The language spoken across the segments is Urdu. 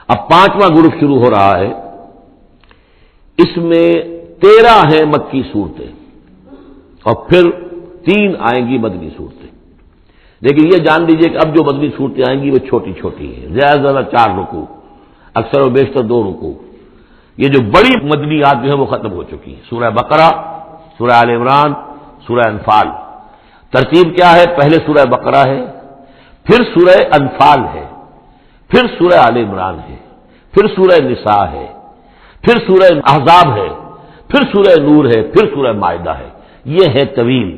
اب 5واں گروپ شروع ہو رہا ہے، اس میں 13 ہیں مکی صورتیں اور پھر 3 آئیں گی مدنی صورتیں. لیکن یہ جان لیجئے کہ اب جو مدنی صورتیں آئیں گی وہ چھوٹی چھوٹی ہیں، زیادہ سے زیادہ 4 رکوع، اکثر و بیشتر 2 رکوع. یہ جو بڑی مدنیات جو ہیں وہ ختم ہو چکی ہیں. سورہ بقرہ، سورہ آل عمران، سورہ انفال. ترتیب کیا ہے؟ پہلے سورہ بقرہ ہے، پھر سورہ انفال ہے، پھر سورہ آل عمران ہے، پھر سورہ نساء ہے، پھر سورہ احزاب ہے، پھر سورہ نور ہے، پھر سورہ مائدہ ہے. یہ ہے طویل،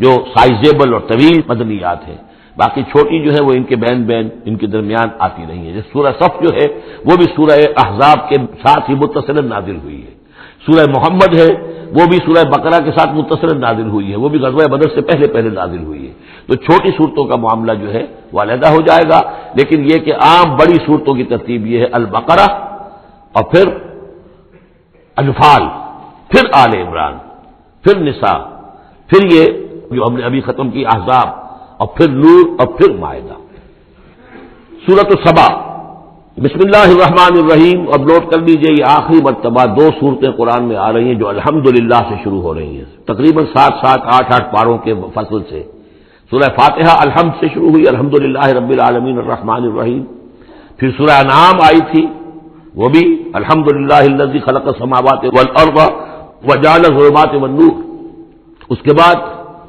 جو سائزیبل اور طویل مدنیات ہیں. باقی چھوٹی جو ہے وہ ان کے بین ان کے درمیان آتی نہیں ہے. جیسے سورہ صف جو ہے وہ بھی سورہ احزاب کے ساتھ ہی متصل نازل ہوئی ہے. سورہ محمد ہے وہ بھی سورہ بقرہ کے ساتھ متصل نازل ہوئی ہے، وہ بھی غزوہ بدر سے پہلے پہلے نازل ہوئی ہے. تو چھوٹی صورتوں کا معاملہ جو ہے وہ علیحدہ ہو جائے گا. لیکن یہ کہ عام بڑی صورتوں کی ترتیب یہ ہے: البقرہ اور پھر انفال، پھر آل عمران، پھر نساء، پھر یہ جو ہم نے ابھی ختم کی احزاب، اور پھر نور، اور پھر مائدہ. سورۃ السبا. بسم اللہ الرحمن الرحیم. اب نوٹ کر لیجئے یہ آخری مرتبہ 2 صورتیں قرآن میں آ رہی ہیں جو الحمدللہ سے شروع ہو رہی ہیں، تقریباً 7 8 پاروں کے فصل سے. سورہ فاتحہ الحمد سے شروع ہوئی، الحمدللہ رب العالمین الرحمن الرحیم. پھر سورہ انعام آئی تھی، وہ بھی الحمدللہ الذی خلق السماوات والارض وجعل الظلمات والنور. اس کے بعد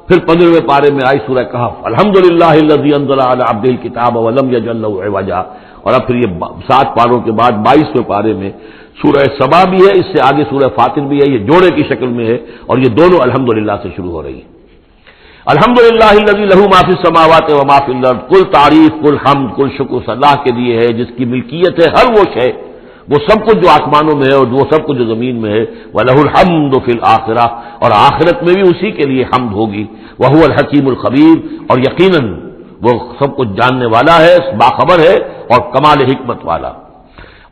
پھر 15ویں پارے میں آئی سورہ کہف، الحمدللہ الذی انزل علی عبدہ الکتاب ولم یجعل لہ عوجا. اور اب پھر یہ 7 پاروں کے بعد 22ویں پارے میں سورہ سبا بھی ہے، اس سے آگے سورہ فاطر بھی ہے، یہ جوڑے کی شکل میں ہے اور یہ دونوں الحمدللہ سے شروع ہو رہی ہیں. الحمدللہ الذی لہ ما فی السماوات و ما فی الارض. کل تعریف، کل حمد، کل شکر اللہ کے لیے ہے جس کی ملکیت ہے ہر وہ شے، وہ سب کچھ جو آسمانوں میں ہے اور وہ سب کچھ جو زمین میں ہے. وَلَهُ الْحَمْدُ فِي الْآخِرَةِ. اور آخرت میں بھی اسی کے لیے حمد ہوگی. وَهُوَ الْحَكِيمُ الْخَبِيرُ. اور یقیناً وہ سب کچھ جاننے والا ہے، باخبر ہے اور کمال حکمت والا.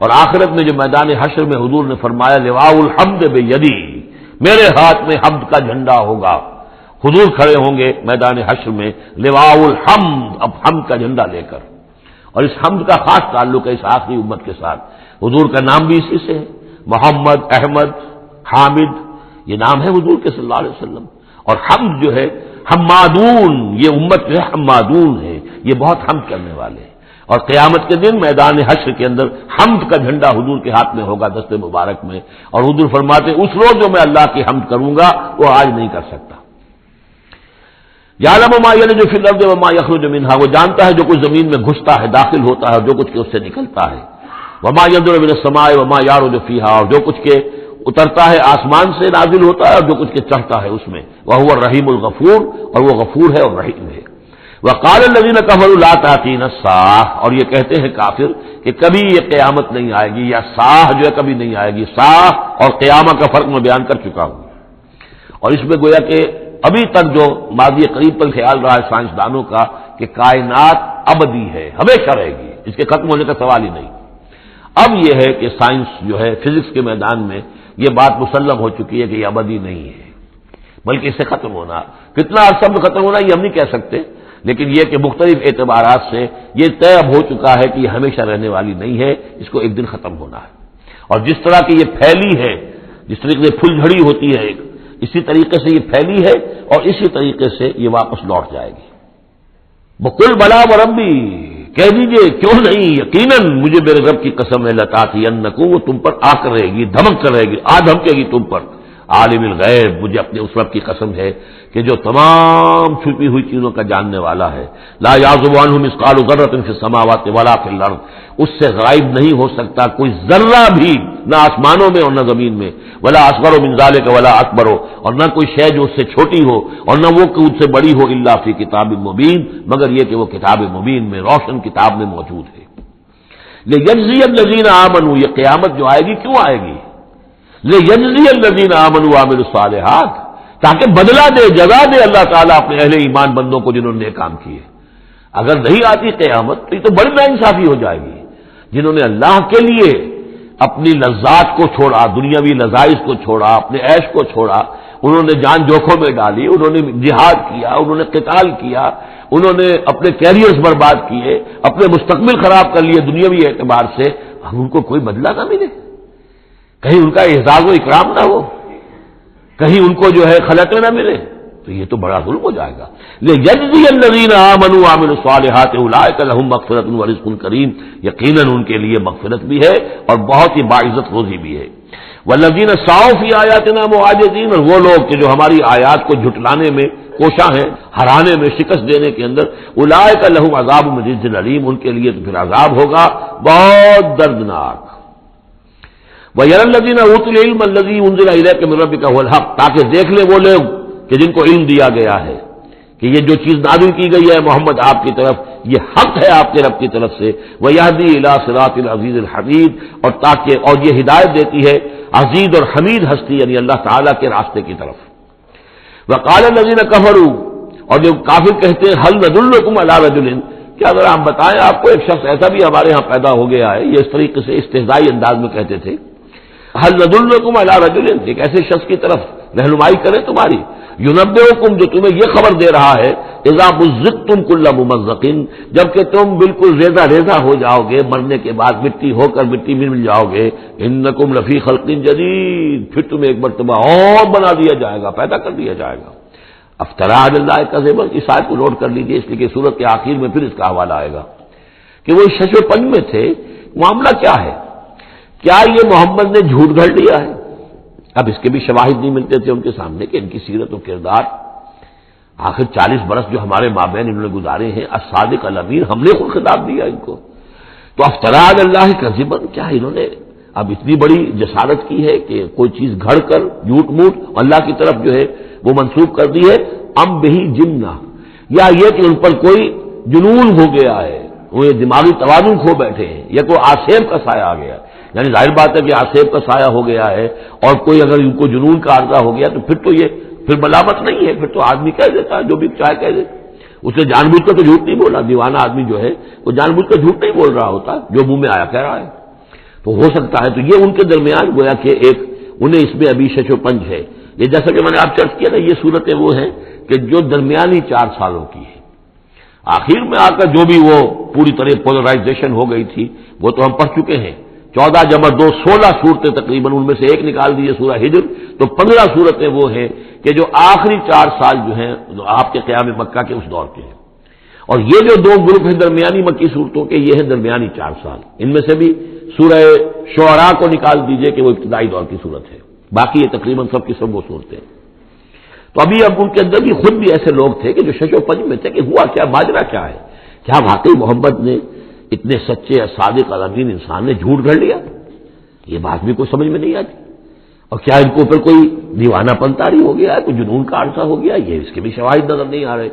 اور آخرت میں جو میدان حشر میں حضور نے فرمایا لواء الحمد بیدی، میرے ہاتھ میں حمد کا جھنڈا ہوگا. حضور کھڑے ہوں گے میدان حشر میں لواء الحمد، اب حمد کا جھنڈا لے کر. اور اس حمد کا خاص تعلق ہے اس آخری امت کے ساتھ. حضور کا نام بھی اسی سے ہے، محمد، احمد، حامد، یہ نام ہے حضور کے صلی اللہ علیہ وسلم. اور حمد جو ہے حمادون، یہ امت جو ہے حمادون ہے، یہ بہت حمد کرنے والے ہیں. اور قیامت کے دن میدان حشر کے اندر حمد کا جھنڈا حضور کے ہاتھ میں ہوگا، دست مبارک میں. اور حضور فرماتے اس روز جو میں اللہ کی حمد کروں گا وہ آج نہیں کر سکتا. یعلم ما یلج فی الارض وما یخرج منها. وہ جانتا ہے جو کچھ زمین میں گھستا ہے، داخل ہوتا ہے، اور جو کچھ کہ اس سے نکلتا ہے. وما ينزل من السماء وما يعرج فيها. اور جو کچھ کے اترتا ہے آسمان سے نازل ہوتا ہے اور جو کچھ کے چڑھتا ہے اس میں. وهو الرحیم الغفور. اور وہ غفور ہے اور رحیم ہے. وقال الذين كفروا لا تأتينا الساعة. اور یہ کہتے ہیں کافر کہ کبھی یہ قیامت نہیں آئے گی، یا ساعہ جو ہے کبھی نہیں آئے گی. ساعہ اور قیامت کا فرق میں بیان کر چکا ہوں. اور اس میں گویا کہ ابھی تک جو ماضی قریب پر خیال رہا ہے سائنسدانوں کا کہ کائنات ابدی ہے، ہمیشہ رہے گی، اس کے ختم ہونے کا سوال ہی نہیں. اب یہ ہے کہ سائنس جو ہے فزکس کے میدان میں یہ بات مسلم ہو چکی ہے کہ یہ ابدی نہیں ہے، بلکہ اس سے ختم ہونا، کتنا عرصہ میں ختم ہونا یہ ہم نہیں کہہ سکتے. لیکن یہ کہ مختلف اعتبارات سے یہ طے اب ہو چکا ہے کہ یہ ہمیشہ رہنے والی نہیں ہے، اس کو ایک دن ختم ہونا ہے. اور جس طرح کی یہ پھیلی ہے، جس طریقے سے پھل جھڑی ہوتی ہے ایک، اسی طریقے سے یہ پھیلی ہے اور اسی طریقے سے یہ واپس لوٹ جائے گی. بقل بلا وربی، کہہ دیجئے کیوں نہیں، یقیناً مجھے میرے رب کی قسم ہے، لتاتینکم، وہ تم پر آ کر رہے گی، دھمک کر رہے گی، دھمکے گی تم پر. عالم الغیب، مجھے اپنے اس رب کی قسم ہے کہ جو تمام چھپی ہوئی چیزوں کا جاننے والا ہے. لا یعزب عنہ مثقال ذرۃ فی السماوات ولا فی الارض. اس سے غائب نہیں ہو سکتا کوئی ذرہ بھی، نہ آسمانوں میں اور نہ زمین میں. ولا اصغر من ذلک ولا اکبر. اور نہ کوئی شے جو اس سے چھوٹی ہو اور نہ وہ کہ اس سے بڑی ہو، الا فی کتاب مبین، مگر یہ کہ وہ کتاب مبین میں، روشن کتاب میں موجود ہے. لیجزی الذین آمنوا، یہ قیامت جو آئے گی کیوں آئے گی؟ لیجزی الذین آمنوا وعملوا الصالحات، تاکہ بدلہ دے، جزا دے اللہ تعالیٰ اپنے اہل ایمان بندوں کو جنہوں نے کام کیے. اگر نہیں آتی قیامت تو یہ تو بڑی ناانصافی ہو جائے گی. جنہوں نے اللہ کے لیے اپنی لذات کو چھوڑا، دنیاوی لذائذ کو چھوڑا، اپنے عیش کو چھوڑا، انہوں نے جان جوکھوں میں ڈالی، انہوں نے جہاد کیا، انہوں نے قتال کیا، انہوں نے اپنے کیریئرز برباد کیے، اپنے مستقبل خراب کر لیے دنیاوی اعتبار سے، ہم ان کو کوئی بدلہ نہ ملے، کہیں ان کا اعزاز و اکرام نہ ہو، کہیں ان کو جو ہے خلعتیں نہ ملے، تو یہ تو بڑا ظلم ہو جائے گا۔ لیجزی الذین آمنوا وعملوا الصالحات اولئک لهم مغفرۃ ورزق کریم، یقیناً ان کے لیے مغفرت بھی ہے اور بہت ہی باعزت روزی بھی ہے۔ والذین سعوا فی آیاتنا معاجزین، اور وہ لوگ کہ جو ہماری آیات کو جھٹلانے میں کوشاں ہیں، ہرانے میں، شکست دینے کے اندر، اولئک لهم عذاب من رجز علیم، ان کے لیے تو پھر عذاب ہوگا بہت دردناک۔ وَيَرَى الَّذِينَ أُوتُوا الْعِلْمَ الَّذِي أُنزِلَ إِلَيْكَ مِن رَّبِّكَ هُوَ الْحَقُّ، تاکہ دیکھ لے وہ لوگ کہ جن کو علم دیا گیا ہے کہ یہ جو چیز نازل کی گئی ہے محمد آپ کی طرف، یہ حق ہے آپ کے رب کی طرف سے۔ وَيَهْدِي إِلَىٰ صِرَاطِ الْعَزِيزِ الْحَمِيدِ، اور تاکہ اور یہ ہدایت دیتی ہے عزیز اور حمید ہستی یعنی اللہ تعالیٰ کے راستے کی طرف۔ وَقَالَ الَّذِينَ كَفَرُوا، اور جو کافر کہتے ہیں هَلْ نَدُلُّكُمْ عَلَىٰ رَجُلٍ، کیا اگر ہم بتائیں آپ کو ایک شخص ایسا بھی ہمارے ہاں پیدا ہو گیا ہے، یہ اس طریقے سے استہزائی انداز میں کہتے تھے، هَلْ نَدُلُّكُمْ عَلَىٰ رَجُلٍ، ایک ایسے شخص کی طرف رہنمائی کریں تمہاری، يُنَبِّئُكُمْ، جو تمہیں یہ خبر دے رہا ہے، اذا مزقتم كل ممزق، جبکہ تم بالکل ریزہ ریزہ ہو جاؤ گے، مرنے کے بعد مٹی ہو کر مٹی میں مل جاؤ گے، انکم لفی خلق جدید، پھر تمہیں ایک مرتبہ اور بنا دیا جائے گا، پیدا کر دیا جائے گا۔ افترا علی اللہ کذبا، اس آیت کو نوٹ کر لیجیے، اس لیے کہ سورت کے آخر میں پھر اس کا حوالہ آئے گا کہ وہ شش و پنج میں تھے۔ معاملہ کیا ہے؟ کیا یہ محمد نے جھوٹ گھڑ لیا ہے؟ اب اس کے بھی شواہد نہیں ملتے تھے ان کے سامنے کہ ان کی سیرت و کردار، آخر 40 برس جو ہمارے مابین انہوں نے گزارے ہیں، الصادق الامین، ہم نے خود خطاب دیا ان کو، تو افترا علی اللہ کذبا، کیا انہوں نے اب اتنی بڑی جسارت کی ہے کہ کوئی چیز گھڑ کر جھوٹ موٹ اللہ کی طرف جو ہے وہ منسوب کر دی ہے، ام بہی جنہ، یا یہ کہ ان پر کوئی جنون ہو گیا ہے، وہ یہ دماغی توازن کھو بیٹھے ہیں، یا کوئی آسیب کا سایہ آ گیا، یعنی ظاہر بات ہے کہ آسیب کا سایہ ہو گیا ہے، اور کوئی اگر ان کو جنون کا عارضہ ہو گیا تو پھر تو یہ پھر ملامت نہیں ہے، پھر تو آدمی کہہ دیتا ہے جو بھی چاہے کہہ دے، اس نے جان بوجھ کر تو جھوٹ نہیں بولا، دیوانہ آدمی جو ہے وہ جان بوجھ کر جھوٹ نہیں بول رہا ہوتا، جو منہ میں آیا کہہ رہا ہے، تو ہو سکتا ہے تو یہ ان کے درمیان گویا کہ ایک انہیں اس میں ابھی شش و پنج ہے۔ یہ جیسا کہ میں نے آپ چرچ کیا نا، یہ صورتیں وہ ہیں کہ جو درمیانی 4 سالوں کی ہے، آخر میں آ کر جو بھی وہ پوری طرح پولرائزیشن ہو گئی تھی وہ تو ہم پڑھ چکے ہیں، 14 جمع 2 16 صورتیں تقریباً، ان میں سے ایک نکال دیجیے سورہ ہجر، تو 15 صورتیں وہ ہیں کہ جو آخری 4 سال جو ہیں آپ کے قیام مکہ کے اس دور کے ہیں، اور یہ جو 2 گروپ ہیں درمیانی مکی صورتوں کے، یہ ہیں درمیانی 4 سال، ان میں سے بھی سورہ شعراء کو نکال دیجئے کہ وہ ابتدائی دور کی صورت ہے، باقی یہ تقریباً سب کی سب وہ صورتیں۔ تو ابھی اب ان کے اندر بھی خود بھی ایسے لوگ تھے کہ جو شش و پنج میں تھے کہ ہوا کیا، ماجرا کیا ہے، کیا واقعی محمد نے اتنے سچے صادق الامین انسان نے جھوٹ گھڑ لیا؟ یہ بات بھی کوئی سمجھ میں نہیں آتی، اور کیا ان کے اوپر کوئی دیوانہ پنتاری ہو گیا ہے، کوئی جنون کا عارضہ ہو گیا، یہ اس کے بھی شواہد نظر نہیں آ رہے۔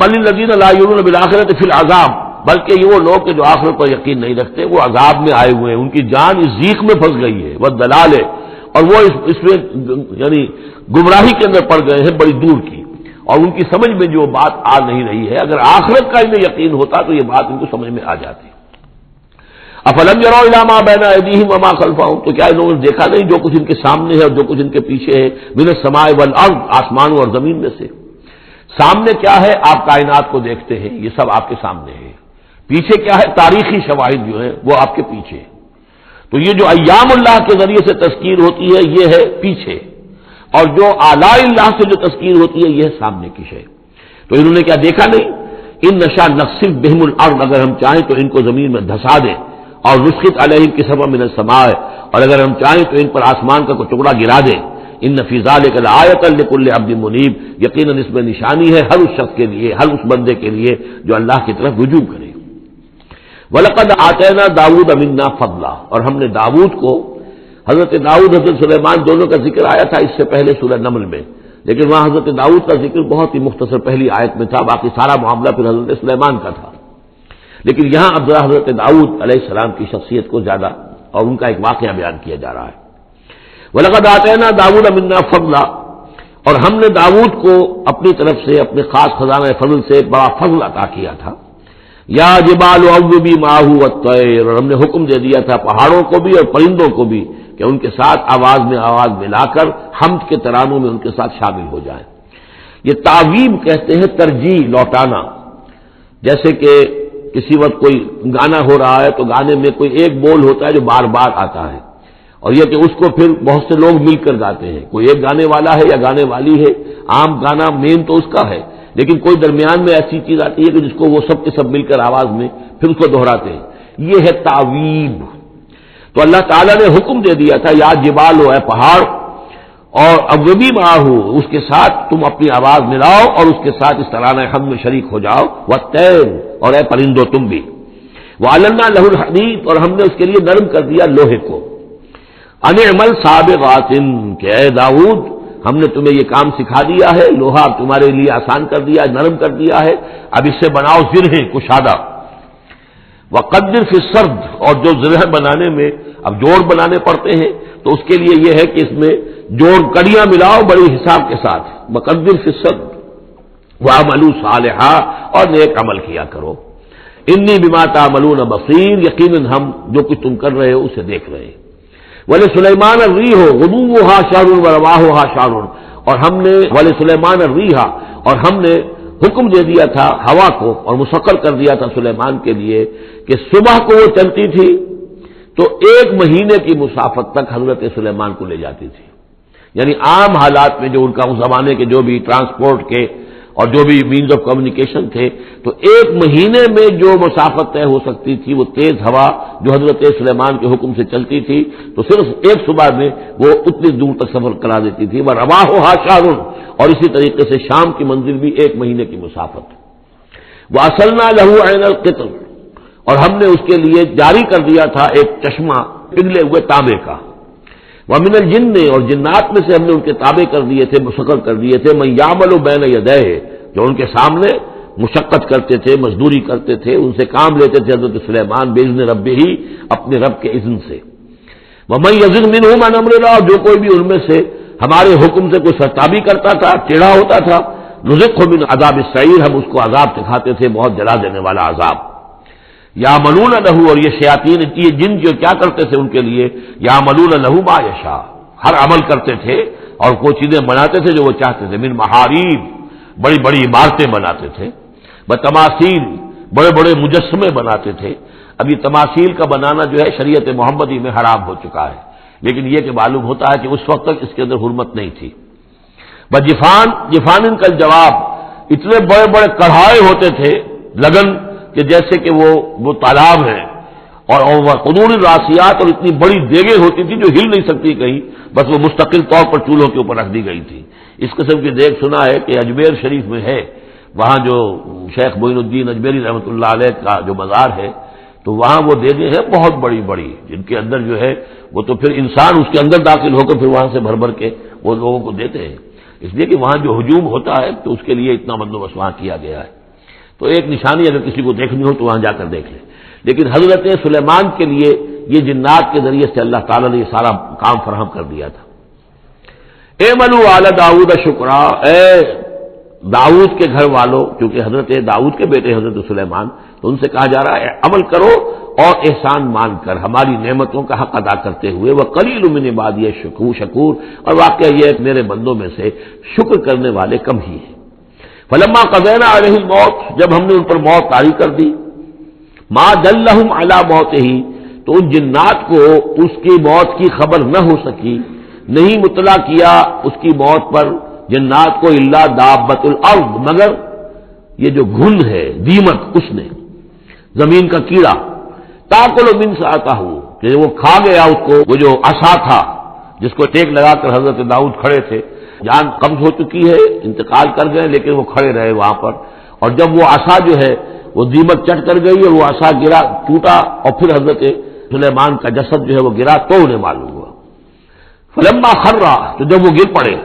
بل الذین لا یؤمنون بالآخرۃ فی العذاب، بلکہ یہ وہ لوگ کہ جو آخرت پر یقین نہیں رکھتے وہ عذاب میں آئے ہوئے ہیں، ان کی جان اس ضیق میں پھنس گئی ہے، وہ دلال ہے، اور وہ اس میں یعنی گمراہی کے اندر پڑ گئے ہیں بڑی دور کی، اور ان کی سمجھ میں جو بات آ نہیں رہی ہے، اگر آخرت کا انہیں یقین ہوتا تو یہ بات ان کو سمجھ میں آ جاتی۔ افلم یروا الی ما بین ایدیہم وما خلفہم، تو کیا انہوں نے دیکھا نہیں جو کچھ ان کے سامنے ہے اور جو کچھ ان کے پیچھے ہے، من السماء والارض، آسمانوں اور زمین میں سے۔ سامنے کیا ہے؟ آپ کائنات کو دیکھتے ہیں، یہ سب آپ کے سامنے ہے، پیچھے کیا ہے؟ تاریخی شواہد جو ہیں وہ آپ کے پیچھے، تو یہ جو ایام اللہ کے ذریعے سے تذکیر ہوتی ہے یہ ہے پیچھے، اور جو آلاء اللہ سے جو تذکیر ہوتی ہے یہ ہے سامنے کی شے۔ تو انہوں نے کیا دیکھا نہیں؟ ان نشاء نخسف بہم الارض، اگر ہم چاہیں تو ان کو زمین میں دھسا دیں، اور نسقط علیہم کسفا من السماء، اور اگر ہم چاہیں تو ان پر آسمان کا کوئی ٹکڑا گرا دیں۔ ان فی ذلک لآیۃ لکل عبد منیب، یقیناً اس میں نشانی ہے ہر اس شخص کے لیے، ہر اس بندے کے لیے جو اللہ کی طرف رجوع کرے۔ وَلَقَدْ آتَيْنَا دَاوُودَ مِنَّا فَضْلًا، اور ہم نے داؤد کو، حضرت داؤد حضرت سلیمان دونوں کا ذکر آیا تھا اس سے پہلے سورہ نمل میں، لیکن وہاں حضرت داؤد کا ذکر بہت ہی مختصر پہلی آیت میں تھا، باقی سارا معاملہ پھر حضرت سلیمان کا تھا، لیکن یہاں اب ذرا حضرت داؤد علیہ السلام کی شخصیت کو زیادہ اور ان کا ایک واقعہ بیان کیا جا رہا ہے۔ وَلَقَدْ آتَيْنَا دَاوُودَ مِنَّا فَضْلًا، اور ہم نے داؤد کو اپنی طرف سے اپنے خاص خزانہ فضل سے بڑا فضل عطا کیا تھا۔ یا جبال اوبی معہ والطیر، اور ہم نے حکم دے دیا تھا پہاڑوں کو بھی اور پرندوں کو بھی کہ ان کے ساتھ آواز میں آواز ملا کر حمد کے ترانوں میں ان کے ساتھ شامل ہو جائیں۔ یہ تعویب کہتے ہیں ترجیح، لوٹانا، جیسے کہ کسی وقت کوئی گانا ہو رہا ہے تو گانے میں کوئی ایک بول ہوتا ہے جو بار بار آتا ہے، اور یہ کہ اس کو پھر بہت سے لوگ مل کر گاتے ہیں، کوئی ایک گانے والا ہے یا گانے والی ہے، عام گانا مین تو اس کا ہے، لیکن کوئی درمیان میں ایسی چیز آتی ہے کہ جس کو وہ سب کے سب مل کر آواز میں پھر اس کو دہراتے ہیں، یہ ہے تعویب۔ تو اللہ تعالیٰ نے حکم دے دیا تھا یا جبال ہو، اے پہاڑ، اور اوبی ماہو، اس کے ساتھ تم اپنی آواز ملاؤ اور اس کے ساتھ اس ترانہ حمد میں شریک ہو جاؤ، والطیر، اور اے پرندو تم بھی، وَعَلَنَّا لَهُ الْحَدِيدَ، اور ہم نے اس کے لیے نرم کر دیا لوہے کو، ان اعمل سابغات، کہ اے داؤد ہم نے تمہیں یہ کام سکھا دیا ہے، لوہا تمہارے لیے آسان کر دیا، نرم کر دیا ہے، اب اس سے بناؤ زرہیں کشادہ، وقدر فی السرد، اور جو زرہ بنانے میں اب جوڑ بنانے پڑتے ہیں تو اس کے لیے یہ ہے کہ اس میں جوڑ کڑیاں ملاؤ بڑی حساب کے ساتھ، وقدر فی السرد وَعَمَلُوا صَالِحًا، اور نیک عمل کیا کرو، انی بما تعملون بصیر، یقیناً ہم جو کچھ تم کر رہے ہو اسے دیکھ رہے ہیں، وَلِسُلَيْمَانَ الرِّيحُ غُدُوُّهَا شَهْرٌ وَرَوَاحُهَا شَهْرٌ، اور ہم نے وَلِسُلَيْمَانَ الرِّيحَ، اور ہم نے حکم دے دیا تھا ہوا کو اور مسخر کر دیا تھا سلیمان کے لیے کہ صبح کو وہ چلتی تھی تو 1 مہینے کی مسافت تک حضرت سلیمان کو لے جاتی تھی، یعنی عام حالات میں جو ان کا اس زمانے کے جو بھی ٹرانسپورٹ کے اور جو بھی مینز آف کمیونیکیشن تھے تو 1 مہینے میں جو مسافت طے ہو سکتی تھی وہ تیز ہوا جو حضرت سلیمان کے حکم سے چلتی تھی تو صرف ایک صبح میں وہ اتنی دور تک سفر کرا دیتی تھی، وہ رواحُہا شہر، اور اسی طریقے سے شام کی منزل بھی 1 مہینے کی مسافت، وَأَصَلْنَا لَهُ عَيْنَ الْقِطْرِ، اور ہم نے اس کے لیے جاری کر دیا تھا ایک چشمہ پگھلے ہوئے تانبے کا، وَمِنَ الْجِنِّ، اور جنات میں سے ہم نے ان کے تابع کر دیے تھے، مسخر کر دیے تھے، مَن يَعْمَلُ بَيْنَ يَدَيْهِ، جو ان کے سامنے مشقت کرتے تھے، مزدوری کرتے تھے، ان سے کام لیتے تھے حضرت سلیمان بِإِذْنِ رَبِّهِ، اپنے رب کے اذن سے، وَمَن يَزِغْ مِنْهُمْ عَنْ أَمْرِنَا، اور جو کوئی بھی ان میں سے ہمارے حکم سے کوئی سرتابی کرتا تھا، ٹیڑھا ہوتا تھا، نُذِقْهُ مِنْ عَذَابِ السَّعِيرِ، ہم اس کو عذاب دکھاتے تھے بہت جلا دینے والا عذاب، یعملون لہ، اور یہ شیاطین یہ جن جو کیا کرتے تھے ان کے لیے، یعملون لہ ما یشاء، ہر عمل کرتے تھے اور وہ چیزیں بناتے تھے جو وہ چاہتے تھے، من محاریب، بڑی بڑی عمارتیں بناتے تھے، بتماثیل، بڑے بڑے مجسمے بناتے تھے۔ اب یہ تماثیل کا بنانا جو ہے شریعت محمدی میں حرام ہو چکا ہے، لیکن یہ کہ معلوم ہوتا ہے کہ اس وقت تک اس کے اندر حرمت نہیں تھی۔ بجفان، جفان کا جواب، اتنے بڑے بڑے کڑھائے ہوتے تھے لگن کہ جیسے کہ وہ تالاب ہیں، اور قدور الراسیات، اور اتنی بڑی دیگیں ہوتی تھی جو ہل نہیں سکتی کہیں، بس وہ مستقل طور پر چولہوں کے اوپر رکھ دی گئی تھی۔ اس قسم کی دیگ سنا ہے کہ اجمیر شریف میں ہے، وہاں جو شیخ معین الدین اجمیری رحمۃ اللہ علیہ کا جو مزار ہے تو وہاں وہ دیگیں ہیں بہت بڑی بڑی، جن کے اندر جو ہے وہ تو پھر انسان اس کے اندر داخل ہو کر پھر وہاں سے بھر بھر کے وہ لوگوں کو دیتے ہیں، اس لیے کہ وہاں جو ہجوم ہوتا ہے تو اس کے لیے اتنا بندوبست وہاں کیا گیا ہے۔ تو ایک نشانی اگر کسی کو دیکھنی ہو تو وہاں جا کر دیکھ لیں، لیکن حضرت سلیمان کے لیے یہ جنات کے ذریعے سے اللہ تعالیٰ نے یہ سارا کام فراہم کر دیا تھا۔ اعملوا آل داؤد شکرا، اے داؤد کے گھر والوں، کیونکہ حضرت داؤد کے بیٹے حضرت سلیمان، تو ان سے کہا جا رہا ہے عمل کرو اور احسان مان کر ہماری نعمتوں کا حق ادا کرتے ہوئے، وقلیل من عبادی شکور، اور واقعہ یہ ہے کہ میرے بندوں میں سے شکر کرنے والے کم ہی ہیں۔ فلما قضینا علیہ الموت، جب ہم نے ان پر موت طاری کر دی، ما دلہم علی موتہ، تو ان جنات کو اس کی موت کی خبر نہ ہو سکی، نہیں مطلع کیا اس کی موت پر جنات کو، الا دابۃ الارض، مگر یہ جو گھن ہے دیمک، اس نے زمین کا کیڑا، تاکل من ساعتہ، کہ وہ کھا گیا اس کو، وہ جو عصا تھا جس کو ٹیک لگا کر حضرت داؤد کھڑے تھے، جان قبض ہو چکی ہے، انتقال کر گئے لیکن وہ کھڑے رہے وہاں پر، اور جب وہ عصا جو ہے وہ دیمک چٹ کر گئی اور وہ عصا گرا، ٹوٹا، اور پھر حضرت سلیمان کا جسد جو ہے وہ گرا تو انہیں معلوم ہوا۔ فلما خرّا، تو جب وہ گر پڑے،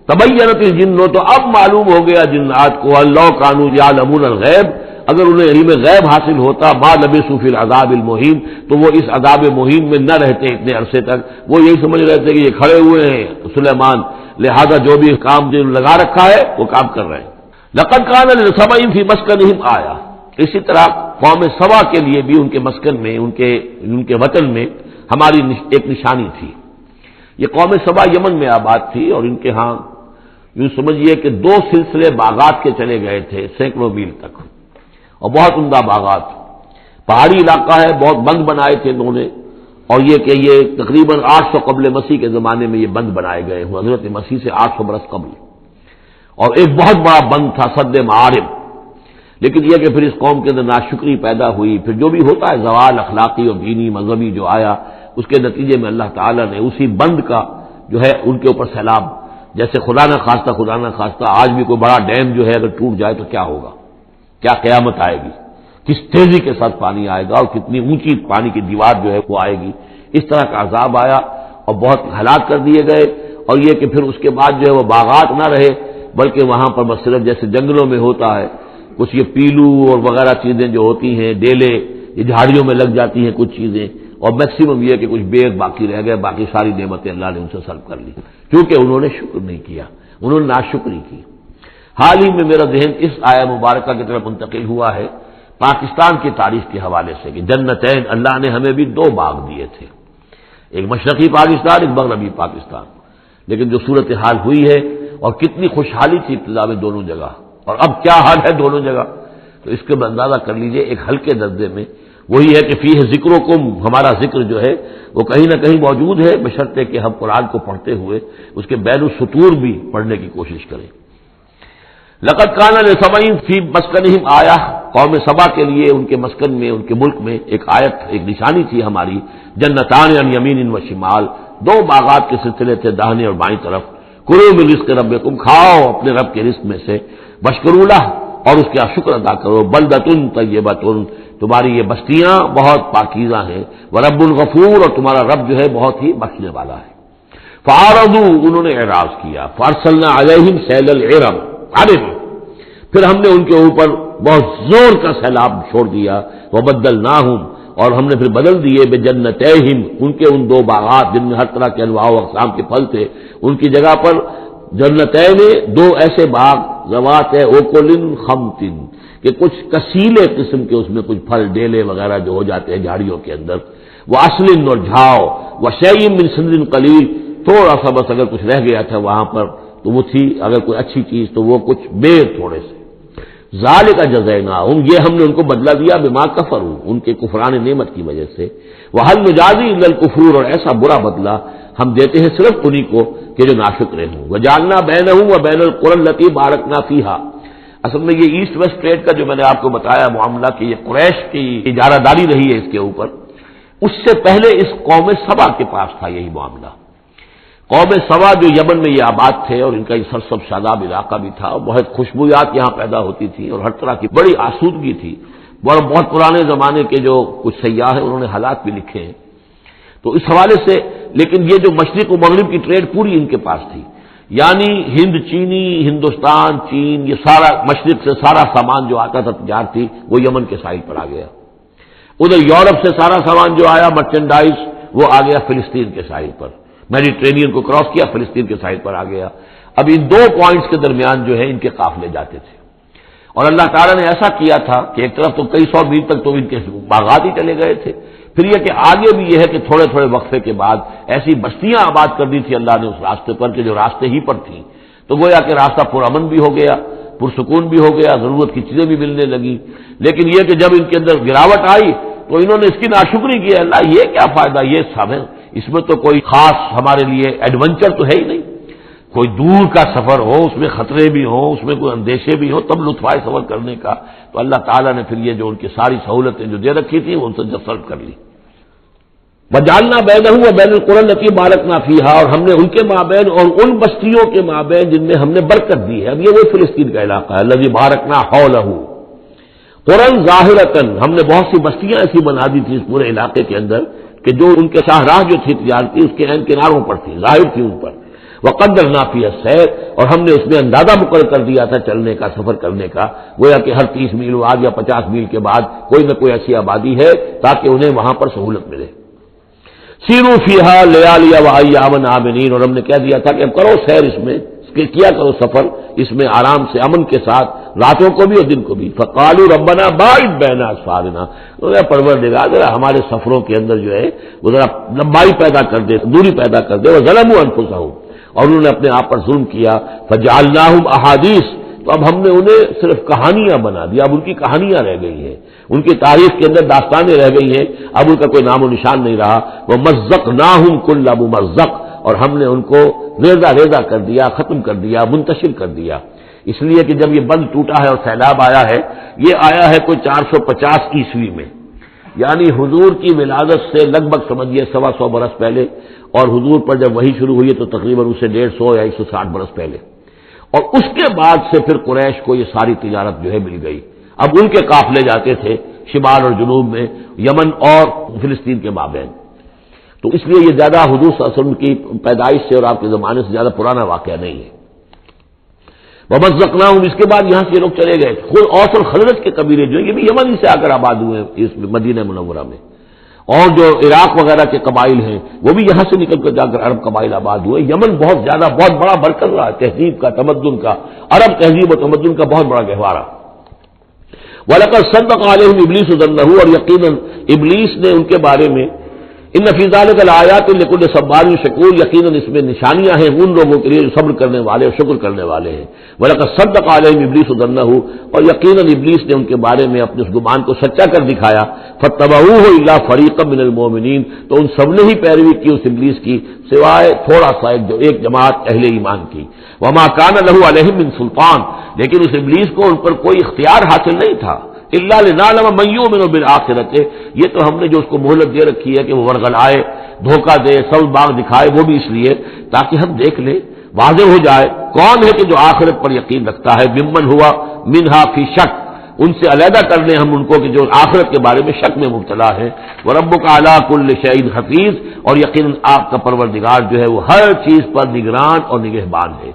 تبینت الجن، تو اب معلوم ہو گیا جنات کو، اللہ کانوا یعلمون الغیب، اگر انہیں علم غیب حاصل ہوتا، ما لبثوا فی العذاب المہین، تو وہ اس عذاب مہین میں نہ رہتے اتنے عرصے تک، وہ یہی سمجھ رہے تھے کہ یہ کھڑے ہوئے ہیں سلیمان، لہذا جو بھی کام لگا رکھا ہے وہ کام کر رہے ہیں۔ لقد کان لسبع فی مسکنہم آیہ، اسی طرح قوم سبا کے لیے بھی ان کے مسکن میں، ان کے وطن میں ہماری ایک نشانی تھی۔ یہ قوم سبا یمن میں آباد تھی، اور ان کے ہاں یوں سمجھیے کہ 2 سلسلے باغات کے چلے گئے تھے سینکڑوں میل تک، اور بہت عمدہ باغات، پہاڑی علاقہ ہے، بہت بند بنائے تھے انہوں نے، اور یہ کہ یہ تقریباً 800 قبل مسیح کے زمانے میں یہ بند بنائے گئے ہیں، حضرت مسیح سے 800 برس قبل، اور ایک بہت بڑا بند تھا سد معارب۔ لیکن یہ کہ پھر اس قوم کے اندر ناشکری پیدا ہوئی، پھر جو بھی ہوتا ہے زوال اخلاقی اور دینی مذہبی جو آیا، اس کے نتیجے میں اللہ تعالیٰ نے اسی بند کا جو ہے ان کے اوپر سیلاب، جیسے خدا نہ خواستہ آج بھی کوئی بڑا ڈیم جو ہے اگر ٹوٹ جائے تو کیا ہوگا، کیا قیامت آئے گی، کس تیزی کے ساتھ پانی آئے گا اور کتنی اونچی پانی کی دیوار جو ہے وہ آئے گی، اس طرح کا عذاب آیا اور بہت ہلاک کر دیے گئے۔ اور یہ کہ پھر اس کے بعد جو ہے وہ باغات نہ رہے، بلکہ وہاں پر صرف جیسے جنگلوں میں ہوتا ہے کچھ یہ پیلو اور وغیرہ چیزیں جو ہوتی ہیں، ڈیلے، یہ جھاڑیوں میں لگ جاتی ہیں کچھ چیزیں، اور میکسیمم یہ کہ کچھ بیگ باقی رہ گئے، باقی ساری نعمتیں اللہ نے ان سے سلب کر لی، کیونکہ انہوں نے شکر نہیں کیا، انہوں نے ناشکری کی۔ حال ہی میں میرا ذہن اس آیہ مبارکہ کی طرف منتقل ہوا ہے پاکستان کی تاریخ کے حوالے سے کہ جنتین، اللہ نے ہمیں بھی 2 باغ دیے تھے، ایک مشرقی پاکستان، ایک مغربی پاکستان، لیکن جو صورتحال ہوئی ہے اور کتنی خوشحالی تھی ابتدا میں دونوں جگہ، اور اب کیا حال ہے دونوں جگہ، تو اس کے اندازہ کر لیجئے ایک ہلکے درجے میں وہی ہے کہ فیہ ذکرکم، ہمارا ذکر جو ہے وہ کہیں نہ کہیں موجود ہے، بشرطے کہ ہم قرآن کو پڑھتے ہوئے اس کے بین السطور بھی پڑھنے کی کوشش کریں۔ لقد کان لسبع فی مسکنہم آیہ، قوم سبا کے لیے ان کے مسکن میں، ان کے ملک میں ایک آیت، ایک نشانی تھی ہماری، جنتان عن یمین و شمال، 2 باغات کے سلسلے تھے داہنے اور بائیں طرف، کلوا من رزق ربکم، کھاؤ اپنے رب کے رزق میں سے، واشکروا لہ، اور اس کا شکر ادا کرو، بلدۃ طیبۃ، تمہاری یہ بستیاں بہت پاکیزہ ہیں، ورب غفور، اور تمہارا رب جو ہے بہت ہی بخشنے والا ہے۔ فاعرضوا، انہوں نے اعراض کیا، فارسلنا علیہم سیل العرم، پھر ہم نے ان کے اوپر بہت زور کا سیلاب چھوڑ دیا، وبدلناہم، اور ہم نے پھر بدل دیے بجنتیہم، ان کے ان 2 باغات جن میں ہر طرح کے انواع و اقسام کے پھل تھے، ان کی جگہ پر جنتین، 2 ایسے باغ، ذوات اوکل خمط، کہ کچھ کسیلے قسم کے اس میں کچھ پھل ڈیلے وغیرہ جو ہو جاتے ہیں جھاڑیوں کے اندر، وہ اصل اور جھاؤ، وہ شیء من سدر قلیل، تھوڑا سا بس اگر کچھ رہ گیا تھا وہاں پر تو وہ تھی اگر کوئی اچھی چیز تو وہ کچھ بیر تھوڑے سے، ذالک جزیناہم، یہ ہم نے ان کو بدلہ دیا بما کفروا، ان کے کفران نعمت کی وجہ سے، وہل نجازی الا الکفور، اور ایسا برا بدلہ ہم دیتے ہیں صرف انہی کو کہ جو ناشکرے ہوں، وجعلنا بینہم وبین القری التی بارکنا فیہا، اصل میں یہ ایسٹ ویسٹ ٹریڈ کا جو میں نے آپ کو بتایا معاملہ کہ یہ قریش کی اجارہ داری رہی ہے اس کے اوپر، اس سے پہلے اس قوم سبا کے پاس تھا یہی معاملہ۔ قوم سبا جو یمن میں یہ آباد تھے اور ان کا یہ سرسب شاداب علاقہ بھی تھا، بہت خوشبویات یہاں پیدا ہوتی تھی اور ہر طرح کی بڑی آسودگی تھی، بہت پرانے زمانے کے جو کچھ سیاح ہیں انہوں نے حالات بھی لکھے ہیں، تو اس حوالے سے لیکن یہ جو مشرق و مغرب کی ٹریڈ پوری ان کے پاس تھی، یعنی ہند چینی، ہندوستان چین، یہ سارا مشرق سے سارا سامان جو آتا تھا تجارتی وہ یمن کے ساحل پر آ گیا، ادھر یورپ سے سارا سامان جو آیا مرچنڈائز وہ آ گیا فلسطین کے ساحل پر، میڈیٹرینین کو کراس کیا فلسطین کے ساحل پر آ گیا۔ اب ان 2 پوائنٹس کے درمیان جو ہے ان کے قافلے جاتے تھے، اور اللہ تعالیٰ نے ایسا کیا تھا کہ ایک طرف تو کئی 100 میل تک تو ان کے باغات ہی چلے گئے تھے، پھر یہ کہ آگے بھی یہ ہے کہ تھوڑے تھوڑے وقفے کے بعد ایسی بستیاں آباد کر دی تھی اللہ نے اس راستے پر کہ جو راستے ہی پر تھیں، تو گویا کہ راستہ پرامن بھی ہو گیا، پرسکون بھی ہو گیا، ضرورت کی چیزیں بھی ملنے لگی، لیکن یہ کہ جب ان کے اندر گراوٹ آئی تو انہوں نے اس کی ناشکری کی، اللہ یہ کیا فائدہ، یہ سب ہے، اس میں تو کوئی خاص ہمارے لیے ایڈونچر تو ہے ہی نہیں، کوئی دور کا سفر ہو اس میں خطرے بھی ہوں، اس میں کوئی اندیشے بھی ہوں تب لطف آئے سفر کرنے کا، تو اللہ تعالیٰ نے پھر یہ جو ان کی ساری سہولتیں جو دے رکھی تھیں ان سے سلب کر لی۔ وجعلنا بینہم وبین القری التی بارکنا فیہا، اور ہم نے ان کے مابین اور ان بستیوں کے مابین جن میں ہم نے برکت دی ہے، اب یہ وہی فلسطین کا علاقہ ہے، الذی بارکنا حولہ، قرى ظاہرۃ، ہم نے بہت سی بستیاں ایسی بنا دی تھی اس پورے علاقے کے اندر کہ جو ان کے شاہراہ جو تھی تجارتی اس کے عین کناروں پر تھی، ظاہر تھی ان پر، وقدرنا فیہا السیر، اور ہم نے اس میں اندازہ مقرر کر دیا تھا چلنے کا، سفر کرنے کا، گویا کہ ہر 30 میل بعد یا 50 میل کے بعد کوئی نہ کوئی ایسی آبادی ہے تاکہ انہیں وہاں پر سہولت ملے۔ سیروا فیہا لیالی وایاما آمنین، اور ہم نے کہہ دیا تھا کہ اب کرو سیر اس میں، کیا کرو سفر اس میں آرام سے امن کے ساتھ، راتوں کو بھی اور دن کو بھی۔ فقالوا ربنا باعد بین اسفارنا، پروردگار ذرا ہمارے سفروں کے اندر جو ہے وہ ذرا لمبائی پیدا کر دے، دوری پیدا کر دے، وظلموا انفسہم، اور انہوں نے اپنے آپ پر ظلم کیا، فجعلناہم احادیث، تو اب ہم نے انہیں صرف کہانیاں بنا دیا، اب ان کی کہانیاں رہ گئی ہیں، ان کی تاریخ کے اندر داستانیں رہ گئی ہیں، اب ان کا کوئی نام و نشان نہیں رہا. وَمَزَّقْنَاهُمْ كُلَّ مُمَزَّقٍ، اور ہم نے ان کو ریزہ ریزہ کر دیا، ختم کر دیا، منتشر کر دیا. اس لیے کہ جب یہ بند ٹوٹا ہے اور سیلاب آیا ہے، یہ آیا ہے کوئی 450 عیسوی میں، یعنی حضور کی ولادت سے لگ بھگ سمجھیے 125 برس پہلے، اور حضور پر جب وحی شروع ہوئی تو تقریباً اسے 150 یا 160 برس پہلے. اور اس کے بعد سے پھر قریش کو یہ ساری تجارت جو ہے مل گئی. اب ان کے قافلے جاتے تھے شمال اور جنوب میں، یمن اور فلسطین کے مابین. تو اس لیے یہ زیادہ حضور صلی اللہ علیہ وسلم کی پیدائش سے اور آپ کے زمانے سے زیادہ پرانا واقعہ نہیں ہے. وَمَزَّقْنَاهُمْ، اس کے بعد یہاں سے یہ لوگ چلے گئے. خود اوس اور خزرج کے قبیلے جو ہیں یہ بھی یمن ہی سے آ کر آباد ہوئے ہیں اس مدینہ منورہ میں، اور جو عراق وغیرہ کے قبائل ہیں وہ بھی یہاں سے نکل کر جا کر عرب قبائل آباد ہوئے. یمن بہت زیادہ بہت بڑا مرکز رہا تہذیب کا، تمدن کا، عرب تہذیب و تمدن کا بہت بڑا گہوارہ. وَلَقَدْ صَدَّقَ عَلَيْهِمْ إِبْلِيسُ ظَنَّهُ، اور یقیناً ابلیس نے ان کے بارے میں، ان فی ذلک لآیات لکل صبار شکور، یقیناً اس میں نشانیاں ہیں ان لوگوں کے لیے جو صبر کرنے والے اور شکر کرنے والے ہیں. وَلَقَدْ صَدَّقَ عَلَيْهِمْ إِبْلِيسُ ظَنَّهُ، اور یقیناً ابلیس نے ان کے بارے میں اپنے اس گمان کو سچا کر دکھایا. فَاتَّبَعُوهُ إِلَّا فَرِيقًا مِّنَ الْمُؤْمِنِينَ، تو ان سب نے ہی پیروی کی اس ابلیس کی سوائے تھوڑا سا ایک جماعت اہل ایمان کی. وَمَا كَانَ لَهُ عَلَيْهِم مِّن سُلْطَان، لیکن اس ابلیس کو ان پر کوئی اختیار حاصل نہیں تھا. الا لنعلم من یؤمن بالآخرۃ، یہ تو ہم نے جو اس کو مہلت دے رکھی ہے کہ وہ ورغلائے، دھوکہ دے، سب باغ دکھائے، وہ بھی اس لیے تاکہ ہم دیکھ لیں، واضح ہو جائے کون ہے کہ جو آخرت پر یقین رکھتا ہے. ممن ہوا منہا فی شک، ان سے علیحدہ کر لیں ہم ان کو کہ جو آخرت کے بارے میں شک میں مبتلا ہے. وربک علی کل شیء حفیظ، اور یقیناً آپ کا پروردگار جو ہے وہ ہر چیز پر نگران اور نگہبان ہے.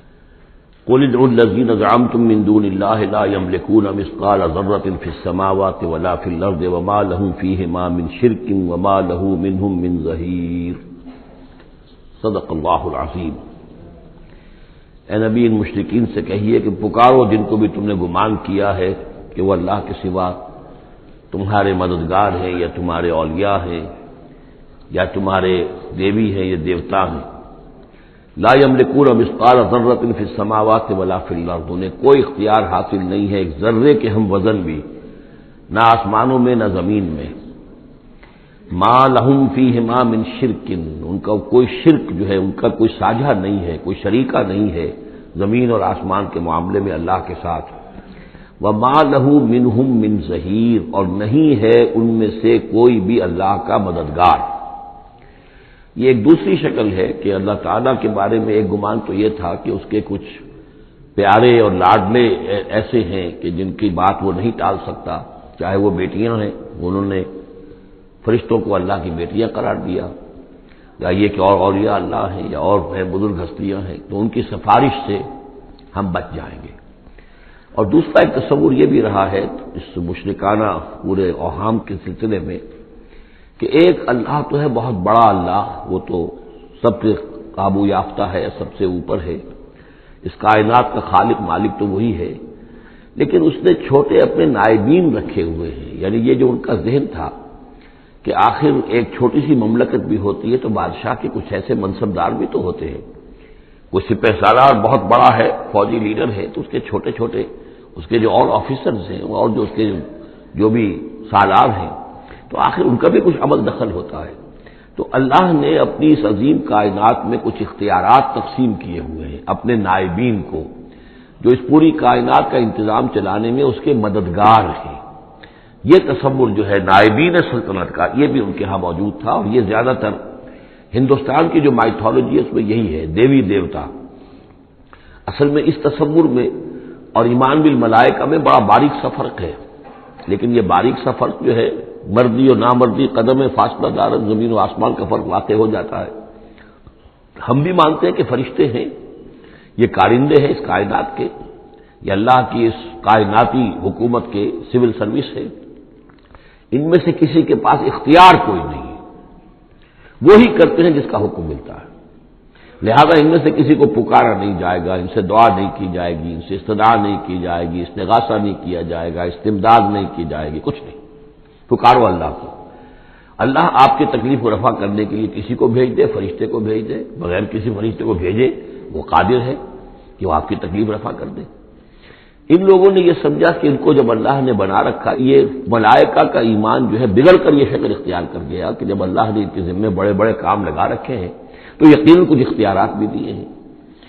قل ادعوا الذين زعمتم من دون الله لا يملكون مثقال ذرة في السماوات ولا في الأرض وما لهم فيهما من شرك وما له منهم من ظهير. صدق اللہ العظیم. اے نبی، ان مشرکین سے کہیے کہ پکارو جن کو بھی تم نے گمان کیا ہے کہ وہ اللہ کے سوا تمہارے مددگار ہیں یا تمہارے اولیاء ہیں یا تمہارے دیوی ہیں یا دیوتا ہیں. لا یملکون مثقال ذرۃ فی السماوات ولا فی الارض، انہیں کوئی اختیار حاصل نہیں ہے ایک ذرے کے ہم وزن بھی، نہ آسمانوں میں نہ زمین میں. ما لہم فیہما من شرک، ان کا کوئی شرک جو ہے ان کا کوئی ساجھا نہیں ہے، کوئی شریکہ نہیں ہے زمین اور آسمان کے معاملے میں اللہ کے ساتھ. وما لہ منہم من ظہیر، اور نہیں ہے ان میں سے کوئی بھی اللہ کا مددگار. یہ ایک دوسری شکل ہے کہ اللہ تعالیٰ کے بارے میں ایک گمان تو یہ تھا کہ اس کے کچھ پیارے اور لاڈلے ایسے ہیں کہ جن کی بات وہ نہیں ٹال سکتا، چاہے وہ بیٹیاں ہیں، انہوں نے فرشتوں کو اللہ کی بیٹیاں قرار دیا، یا یہ کہ اور اولیاء اللہ ہیں یا اور ہیں بزرگ ہستیاں ہیں، تو ان کی سفارش سے ہم بچ جائیں گے. اور دوسرا ایک تصور یہ بھی رہا ہے اس مشرکانہ پورے اوہام کے سلسلے میں کہ ایک اللہ تو ہے بہت بڑا اللہ، وہ تو سب سے قابو یافتہ ہے، سب سے اوپر ہے، اس کائنات کا خالق مالک تو وہی ہے، لیکن اس نے چھوٹے اپنے نائبین رکھے ہوئے ہیں. یعنی یہ جو ان کا ذہن تھا کہ آخر ایک چھوٹی سی مملکت بھی ہوتی ہے تو بادشاہ کے کچھ ایسے منصبدار بھی تو ہوتے ہیں. کوئی سپہ سالار بہت بڑا ہے، فوجی لیڈر ہے، تو اس کے چھوٹے چھوٹے اس کے جو اور آفیسرز ہیں اور جو اس کے جو بھی سالار ہیں تو آخر ان کا بھی کچھ عمل دخل ہوتا ہے. تو اللہ نے اپنی اس عظیم کائنات میں کچھ اختیارات تقسیم کیے ہوئے ہیں اپنے نائبین کو، جو اس پوری کائنات کا انتظام چلانے میں اس کے مددگار ہیں. یہ تصور جو ہے نائبین سلطنت کا یہ بھی ان کے ہاں موجود تھا، اور یہ زیادہ تر ہندوستان کی جو مائتھولوجی ہے اس میں یہی ہے، دیوی دیوتا. اصل میں اس تصور میں اور ایمان بالملائکہ میں بڑا باریک سا فرق ہے، لیکن یہ باریک سا فرق جو ہے مردی اور نامردی قدم فاصلہ دارت زمین و آسمان کا فرق واقع ہو جاتا ہے. ہم بھی مانتے ہیں کہ فرشتے ہیں، یہ کارندے ہیں اس کائنات کے، یہ اللہ کی اس کائناتی حکومت کے سول سروس ہے. ان میں سے کسی کے پاس اختیار کوئی نہیں ہے، وہی کرتے ہیں جس کا حکم ملتا ہے. لہذا ان میں سے کسی کو پکارا نہیں جائے گا، ان سے دعا نہیں کی جائے گی، ان سے استدعا نہیں کی جائے گی، استغاثہ نہیں کیا جائے گا، استمداد نہیں کی جائے گی، کچھ نہیں. پکارو اللہ کو. اللہ آپ کی تکلیف کو رفع کرنے کے لیے کسی کو بھیج دے، فرشتے کو بھیج دے، بغیر کسی فرشتے کو بھیجے وہ قادر ہے کہ وہ آپ کی تکلیف رفع کر دے. ان لوگوں نے یہ سمجھا کہ ان کو جب اللہ نے بنا رکھا، یہ ملائکہ کا ایمان جو ہے بگڑ کر یہ شکل اختیار کر گیا کہ جب اللہ نے ان کے ذمے بڑے بڑے کام لگا رکھے ہیں تو یقیناً کچھ اختیارات بھی دیے ہیں،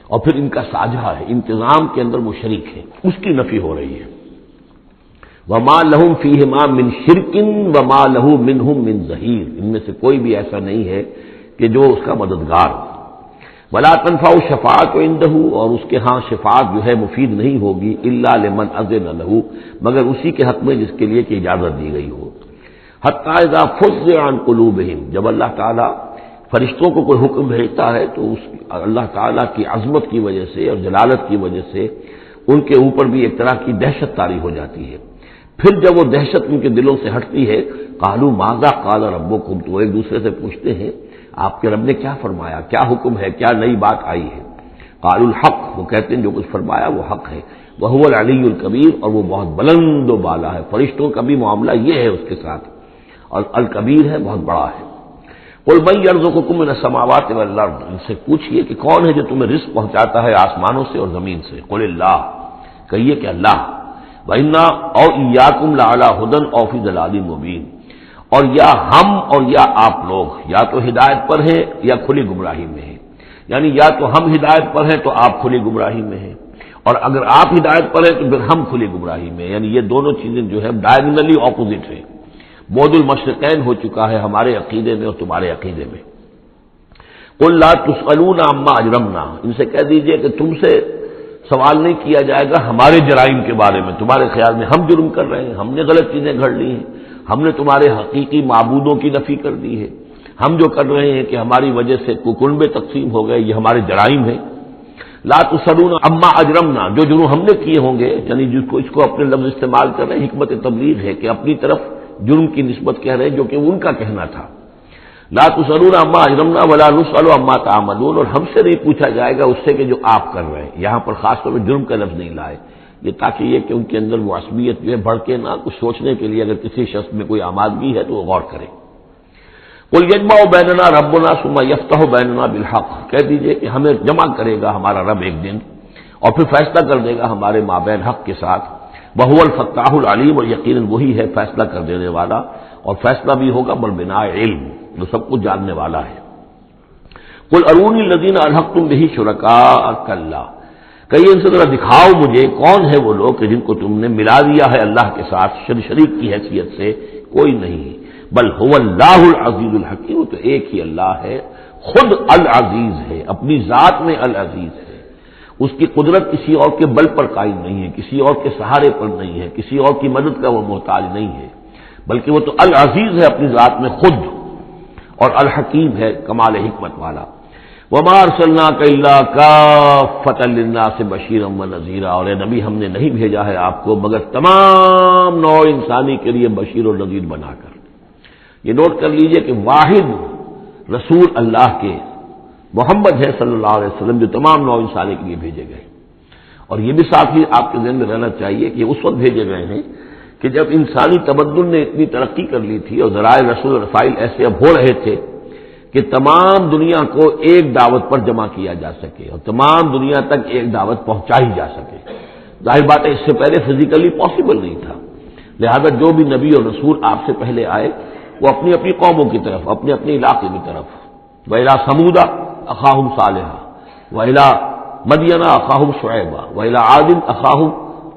اور پھر ان کا ساجھا ہے، انتظام کے اندر وہ شریک ہے، اس کی نفی ہو رہی ہے۔ وما لہم فیہما من شرک وما لہ منہم من ظہیر، ان میں سے کوئی بھی ایسا نہیں ہے کہ جو اس کا مددگار ہو۔ ولا تنفع الشفاعۃ عندہ، اور اس کے ہاں شفاعت جو ہے مفید نہیں ہوگی الا لمن اذن لہ، مگر اسی کے حق میں جس کے لیے کہ اجازت دی گئی ہو۔ حتی اذا فزع عن قلوبہم، جب اللہ تعالیٰ فرشتوں کو کوئی حکم بھیجتا ہے تو اس اللہ تعالیٰ کی عظمت کی وجہ سے اور جلالت کی وجہ سے ان کے اوپر بھی ایک طرح کی دہشت طاری ہو جاتی ہے۔ پھر جب وہ دہشت ان کے دلوں سے ہٹتی ہے، قالوا ماذا قال ربکم، تو ایک دوسرے سے پوچھتے ہیں آپ کے رب نے کیا فرمایا، کیا حکم ہے، کیا نئی بات آئی ہے۔ قالوا الحق، وہ کہتے ہیں جو کچھ فرمایا وہ حق ہے، وهو العلی الکبیر، اور وہ بہت بلند و بالا ہے، فرشتوں کا بھی معاملہ یہ ہے اس کے ساتھ، اور الکبیر ہے، بہت بڑا ہے۔ قل من یرزقکم من السماوات والارض، ان سے پوچھئے کہ کون ہے جو تمہیں رزق پہنچاتا ہے آسمانوں سے اور زمین سے۔ قل اللہ، کہیے کہ اللہ۔ وَإِنَّا أَوْ إِيَّاكُمْ لَعَلَىٰ هُدًى أَوْ فِي ضَلَالٍ مُّبِينٍ، اور یا ہم اور یا آپ لوگ یا تو ہدایت پر ہیں یا کھلی گمراہی میں ہیں، یعنی یا تو ہم ہدایت پر ہیں تو آپ کھلی گمراہی میں ہیں، اور اگر آپ ہدایت پر ہیں تو پھر ہم کھلی گمراہی میں ہیں، یعنی یہ دونوں چیزیں جو ہے ڈائگنلی اپوزٹ ہیں، بعد المشرقین ہو چکا ہے ہمارے عقیدے میں اور تمہارے عقیدے میں۔ قل لا تسألون عما اجرمنا، ان سے کہہ دیجئے کہ تم سے سوال نہیں کیا جائے گا ہمارے جرائم کے بارے میں، تمہارے خیال میں ہم جرم کر رہے ہیں، ہم نے غلط چیزیں گھڑ لی ہیں، ہم نے تمہارے حقیقی معبودوں کی نفی کر دی ہے، ہم جو کر رہے ہیں کہ ہماری وجہ سے کنبے تقسیم ہو گئے، یہ ہمارے جرائم ہیں۔ لا تسألون عما اجرمنا، جو جرم ہم نے کیے ہوں گے، یعنی جس کو اس کو اپنے لفظ استعمال کر رہے ہیں، حکمت تبلیغ ہے کہ اپنی طرف جرم کی نسبت کہہ رہے ہیں جو کہ ان کا کہنا تھا۔ لا تسألون عما اجرمنا ولا نسأل عما تعملون، اور ہم سے نہیں پوچھا جائے گا اس سے کہ جو آپ کر رہے ہیں، یہاں پر خاص طور پر جرم کا لفظ نہیں لائے، یہ تاکہ یہ کہ ان کے اندر وہ عصبیت جو ہے بھڑکے نہ، کچھ سوچنے کے لیے اگر کسی شخص میں کوئی آمادگی ہے تو وہ غور کرے۔ قل یجمع بیننا ربنا ثم یفتح بیننا بالحق، کہہ دیجئے کہ ہمیں جمع کرے گا ہمارا رب ایک دن اور پھر فیصلہ کر دے گا ہمارے مابین حق کے ساتھ۔ وہو الفتاح العلیم، اور یقیناً وہی ہے فیصلہ کر دینے والا، اور فیصلہ بھی ہوگا بالبناء علم، جو سب کچھ جاننے والا ہے۔ قل ارونی الذین الحقتم بہ شرکاء کلا، کہیے ان سے ذرا دکھاؤ مجھے کون ہے وہ لوگ کہ جن کو تم نے ملا دیا ہے اللہ کے ساتھ شریک کی حیثیت سے، کوئی نہیں، بل هو اللہ العزیز الحکیم، تو ایک ہی اللہ ہے، خود العزیز ہے، اپنی ذات میں العزیز ہے، اس کی قدرت کسی اور کے بل پر قائم نہیں ہے، کسی اور کے سہارے پر نہیں ہے، کسی اور کی مدد کا وہ محتاج نہیں ہے، بلکہ وہ تو العزیز ہے اپنی ذات میں خود، اور الحکیم ہے کمال حکمت والا۔ وما ارسلناک الا کافۃ للناس بشیرا ونذیرا، اور اے نبی ہم نے نہیں بھیجا ہے آپ کو مگر تمام نوع انسانی کے لیے بشیر و نذیر بنا کر۔ یہ نوٹ کر لیجئے کہ واحد رسول اللہ کے محمد ہے صلی اللہ علیہ وسلم، جو تمام نوع انسانی کے لیے بھیجے گئے، اور یہ بھی ساتھ ہی آپ کے ذہن میں رہنا چاہیے کہ اس وقت بھیجے گئے ہیں کہ جب انسانی تمدن نے اتنی ترقی کر لی تھی اور ذرائع رسول رسائل ایسے اب ہو رہے تھے کہ تمام دنیا کو ایک دعوت پر جمع کیا جا سکے اور تمام دنیا تک ایک دعوت پہنچائی جا سکے۔ ظاہر بات ہے اس سے پہلے فزیکلی پاسبل نہیں تھا، لہذا جو بھی نبی اور رسول آپ سے پہلے آئے وہ اپنی اپنی قوموں کی طرف، اپنے اپنے علاقے کی طرف، وَإِلَىٰ ثَمُودَ أَخَاهُمْ صَالِحًا وَإِلَىٰ مَدْيَنَ أَخَاهُمْ شُعَيْبًا وَإِلَىٰ عَادٍ أَخَاهُمْ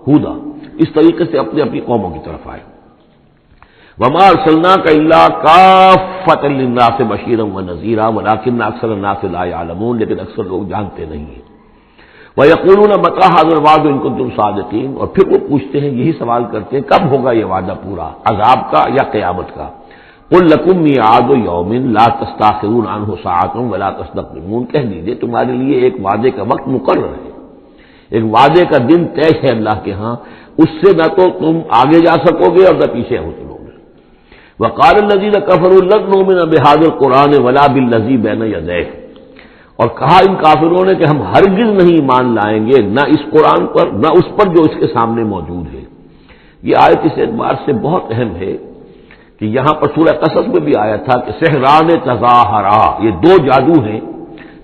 هُودًا، اس طریقے سے اپنی اپنی قوموں کی طرف آئے۔ وَمَا أَرْسَلْنَاكَ إِلَّا كَافَّةً لِلنَّاسِ بَشِيرًا وَنَذِيرًا وَلَٰكِنَّ أَكْثَرَ النَّاسِ لَا يَعْلَمُونَ، لیکن اکثر لوگ جانتے نہیں ہیں۔ وَيَقُولُونَ مَتَىٰ هَٰذَا الْوَعْدُ إِن كُنتُمْ صَادِقِينَ، اور پھر وہ پوچھتے ہیں، یہی سوال کرتے ہیں کب ہوگا یہ وعدہ پورا، عذاب کا یا قیامت کا۔ قُل لَكُم مِّيعَادُ يَوْمٍ لَّا تَسْتَأْخِرُونَ عَنْهُ سَاعَةً وَلَا تَسْتَقْدِمُونَ، کہہ دیجئے تمہارے لیے ایک وعدے کا وقت مقرر ہے، ایک وعدے کا دن طے ہے اللہ کے ہاں، اس سے نہ تو تم آگے جا سکو گے اور نہ پیچھے ہو سکو گے۔ وقال الذين كفروا لن نؤمن بهذا القرآن ولا بالذي بين يديه، اور کہا ان کافروں نے کہ ہم ہرگز نہیں ایمان لائیں گے نہ اس قرآن پر نہ اس پر جو اس کے سامنے موجود ہے۔ یہ آیت اس اعتبار سے بہت اہم ہے کہ یہاں پر سورہ قصص میں بھی آیا تھا کہ سحران تظاہرا، یہ دو جادو ہیں،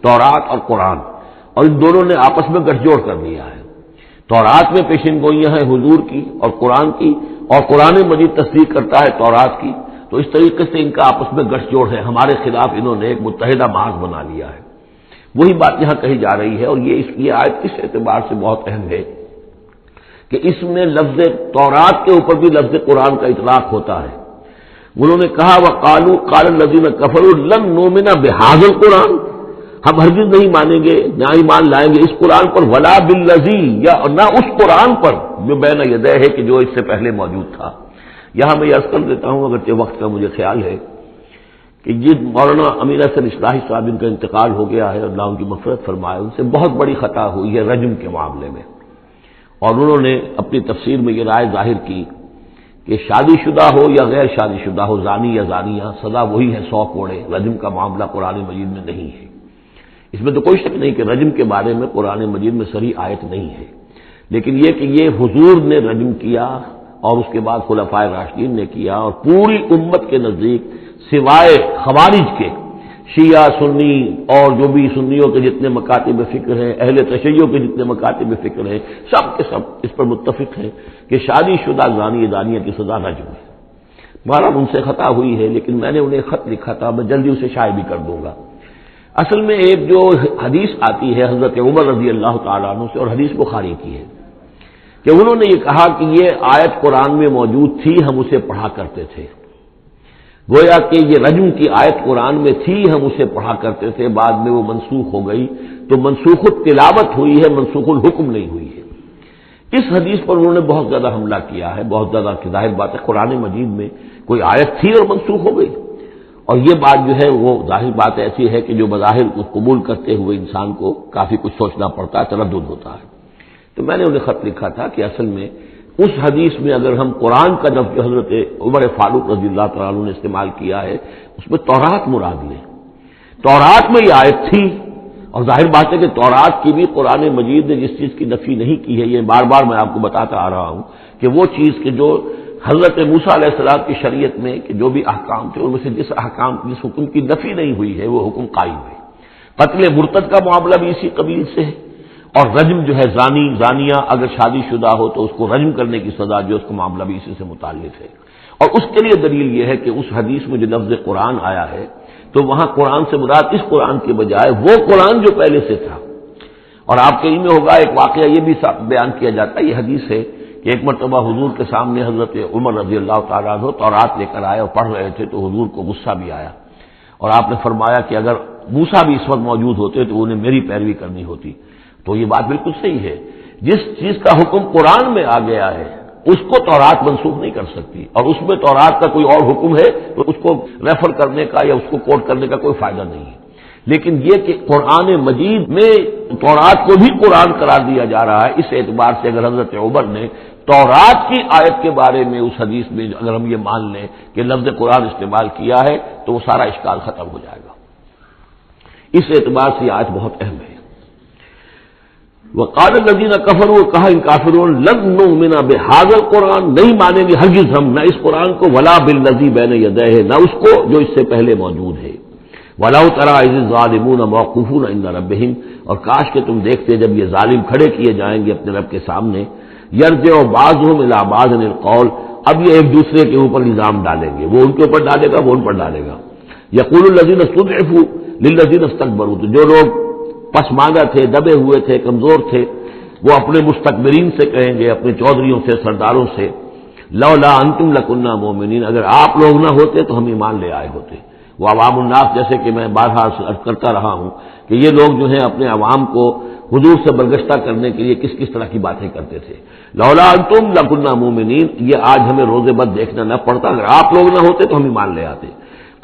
تورات اور قرآن، اور ان دونوں نے آپس میں گٹھ جوڑ کر دیا ہے۔ تورات میں پیشن گوئیاں ہیں حضور کی اور قرآن کی، اور قرآن مجید تصدیق کرتا ہے تورات کی، تو اس طریقے سے ان کا آپس میں گٹھ جوڑ ہے، ہمارے خلاف انہوں نے ایک متحدہ محاذ بنا لیا ہے۔ وہی بات یہاں کہی جا رہی ہے، اور یہ آیت اس اعتبار سے بہت اہم ہے کہ اس میں لفظ تورات کے اوپر بھی لفظ قرآن کا اطلاق ہوتا ہے۔ انہوں نے کہا وقالوا قال الذين كفروا لن نؤمن بهذا القرآن، ہم ہرگز نہیں مانیں گے، نہ ایمان لائیں گے اس قرآن پر، ولا بالذی، یا نہ اس قرآن پر جو بین یدیہ ہے کہ جو اس سے پہلے موجود تھا۔ یہاں میں یہ عرض کر دیتا ہوں، اگرچہ وقت کا مجھے خیال ہے کہ جس مولانا امیر حسن اصلاحی صاحب ان کا انتقال ہو گیا ہے، اللہ ان کی مغفرت فرمائے، ان سے بہت بڑی خطا ہوئی ہے رجم کے معاملے میں، اور انہوں نے اپنی تفسیر میں یہ رائے ظاہر کی کہ شادی شدہ ہو یا غیر شادی شدہ ہو، زانی یا زانیہ، سزا وہی ہے 100 کوڑے۔ رجم کا معاملہ قرآن مجید میں نہیں ہے۔ اس میں تو کوئی شک نہیں کہ رجم کے بارے میں قرآن مجید میں صریح آیت نہیں ہے، لیکن یہ کہ یہ حضور نے رجم کیا اور اس کے بعد خلفائے راشدین نے کیا، اور پوری امت کے نزدیک سوائے خوارج کے، شیعہ سنی اور جو بھی سنیوں کے جتنے مکاتب فکر ہیں، اہل تشیع کے جتنے مکاتب فکر ہیں، سب کے سب اس پر متفق ہیں کہ شادی شدہ زانی دانیہ کی سزا رجم ہے۔ مہارا ان سے خطا ہوئی ہے، لیکن میں نے انہیں خط لکھا تھا، میں جلدی اسے شائع بھی کر دوں گا۔ اصل میں ایک جو حدیث آتی ہے حضرت عمر رضی اللہ تعالیٰ عنہ سے، اور حدیث بخاری کی ہے، کہ انہوں نے یہ کہا کہ یہ آیت قرآن میں موجود تھی، ہم اسے پڑھا کرتے تھے۔ گویا کہ یہ رجم کی آیت قرآن میں تھی، ہم اسے پڑھا کرتے تھے، بعد میں وہ منسوخ ہو گئی، تو منسوخ التلاوت ہوئی ہے، منسوخ الحکم نہیں ہوئی ہے۔ اس حدیث پر انہوں نے بہت زیادہ حملہ کیا ہے، بہت زیادہ، کہ ظاہر بات ہے قرآن مجید میں کوئی آیت تھی اور منسوخ ہو گئی، اور یہ بات جو ہے وہ ظاہر بات ایسی ہے کہ جو بظاہر کو قبول کرتے ہوئے انسان کو کافی کچھ سوچنا پڑتا ہے، تردد ہوتا ہے۔ تو میں نے انہیں خط لکھا تھا کہ اصل میں اس حدیث میں اگر ہم قرآن کا لفظ جو حضرت عمر فاروق رضی اللہ تعالیٰ عنہ نے استعمال کیا ہے، اس میں تورات مراد لیں، تورات میں یہ آیت تھی، اور ظاہر بات ہے کہ تورات کی بھی قرآن مجید نے جس چیز کی نفی نہیں کی ہے، یہ بار بار میں آپ کو بتاتا آ رہا ہوں کہ وہ چیز کہ جو حضرت موسیٰ علیہ السلام کی شریعت میں کہ جو بھی احکام تھے ان میں سے جس حکم کی نفی نہیں ہوئی ہے وہ حکم قائم ہے۔ قتل مرتد کا معاملہ بھی اسی قبیل سے ہے، اور رجم جو ہے زانی زانیہ اگر شادی شدہ ہو تو اس کو رجم کرنے کی سزا جو اس کا معاملہ بھی اسی سے متعلق ہے۔ اور اس کے لیے دلیل یہ ہے کہ اس حدیث میں جو لفظ قرآن آیا ہے تو وہاں قرآن سے مراد اس قرآن کے بجائے وہ قرآن جو پہلے سے تھا۔ اور آپ کے علم میں ہوگا ایک واقعہ یہ بھی بیان کیا جاتا ہے، یہ حدیث ہے کہ ایک مرتبہ حضور کے سامنے حضرت عمر رضی اللہ تعالیٰ عنہ تورات لے کر آئے اور پڑھ رہے تھے، تو حضور کو غصہ بھی آیا، اور آپ نے فرمایا کہ اگر موسیٰ بھی اس وقت موجود ہوتے تو انہیں میری پیروی کرنی ہوتی۔ تو یہ بات بالکل صحیح ہے، جس چیز کا حکم قرآن میں آ گیا ہے اس کو تورات منسوخ نہیں کر سکتی، اور اس میں تورات کا کوئی اور حکم ہے تو اس کو ریفر کرنے کا یا اس کو کوٹ کرنے کا کوئی فائدہ نہیں ہے۔ لیکن یہ کہ قرآن مجید میں تورات کو بھی قرآن قرار دیا جا رہا ہے، اس اعتبار سے اگر حضرت عمر نے تورات کی آیت کے بارے میں اس حدیث میں اگر ہم یہ مان لیں کہ لفظ قرآن استعمال کیا ہے تو وہ سارا اشکال ختم ہو جائے گا۔ اس اعتبار سے یہ آیت بہت اہم ہے۔ وقال الذین کفروا، کہا ان کافروں نے، لن نؤمن بہذا القرآن، نہیں مانیں گے ہرگز ہم نہ اس قرآن کو، ولا بالذی بین یدیہ، نہ اس کو جو اس سے پہلے موجود ہے، ولو تری اذ الظالمون موقوفون عند ربہم، اور کاش کہ تم دیکھتے جب یہ ظالم کھڑے کیے جائیں گے اپنے رب کے سامنے، یرجع بعضهم الی بعض القول، اب یہ ایک دوسرے کے اوپر الزام ڈالیں گے، وہ ان کے اوپر ڈالے گا، وہ ان پر ڈالے گا۔ یقول الذین استضعفوا للذین استكبروا، تو جو لوگ پسماندہ تھے، دبے ہوئے تھے، کمزور تھے، وہ اپنے مستکبرین سے کہیں گے، اپنے چودھریوں سے، سرداروں سے، لولا انتم لکنا مومنین، اگر آپ لوگ نہ ہوتے تو ہم ایمان لے آئے ہوتے۔ وہ عوام الناس، جیسے کہ میں بارہا عرض کرتا رہا ہوں کہ یہ لوگ جو ہیں اپنے عوام کو حضور سے برگشتہ کرنے کے لیے کس کس طرح کی باتیں کرتے تھے۔ لولا انتم لکنا مومنین، یہ آج ہمیں روز بد دیکھنا نہ پڑتا، اگر آپ لوگ نہ ہوتے تو ہم ایمان لے آتے۔